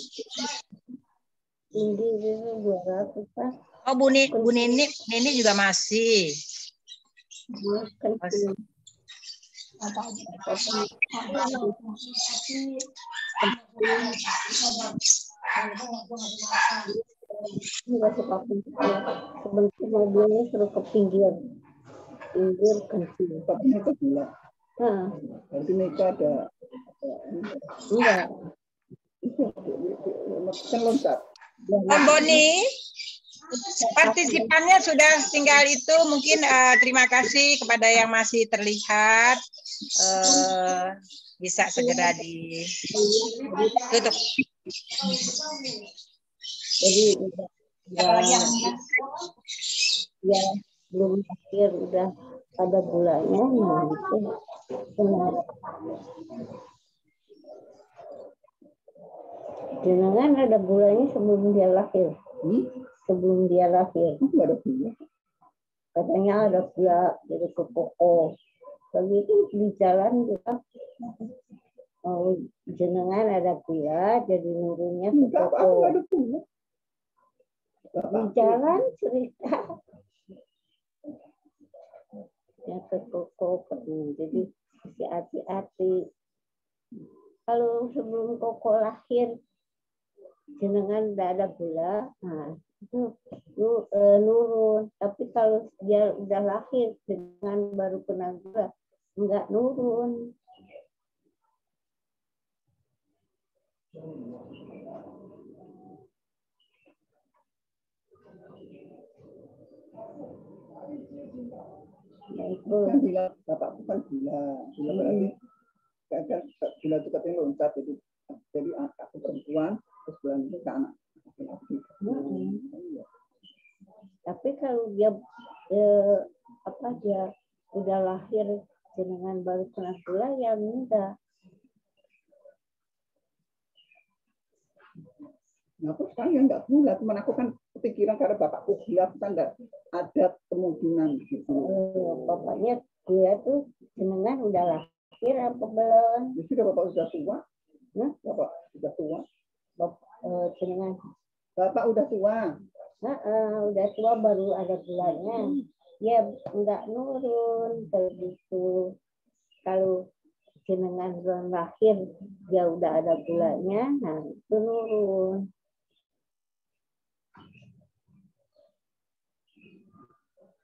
Tinggi itu 200 Pak. Oh, Bu Nini juga masih. Enggak suka sebentar mobilnya suruh ke pinggir kencing. Tapi mereka bilang, nanti mereka ada enggak. Kan loncat. Om Boni, partisipannya sudah tinggal itu. Mungkin terima kasih kepada yang masih terlihat. Bisa segera ditutup. Jadi ya belum akhir udah ada bulannya, nah itu benar. Jenengan ada bulannya sebelum dia lahir. Sebelum dia lahir. Ada bulan. Katanya ada pula dari ke koko. Begitu di jalan juga. Jenengan ada pula jadi nurunnya ke koko. Ada pula. Di jalan cerita. Ya ke koko. Jadi mesti hati-hati. Kalau sebelum koko lahir, jenengan tidak ada gula, nah itu nurun. Tapi kalau dia udah lahir, jenengan baru kena gula, enggak nurun. Nah, itu kan gula, bapakku kan gula berarti kan gula itu katanya loncat, jadi aku perempuan terus bulan itu ke anak. Tapi kalau dia dia udah lahir jenengan baru kena gula, ya enggak. Nah, terus kan ya nggak gula, cuman aku kan kepikiran karena bapakku gula kan nggak ada kemungkinan gitu. Bapaknya gula tuh jenengan udah lahir apa belum? Ya sudah, bapak sudah tua. Nah, bapak sudah tua. Jenengan. Bapak udah tua. Udah tua baru ada gulanya. Ya nggak nurun kalau gitu. Kalau jenengan belum lahir ya udah ada gulanya, nah itu nurun.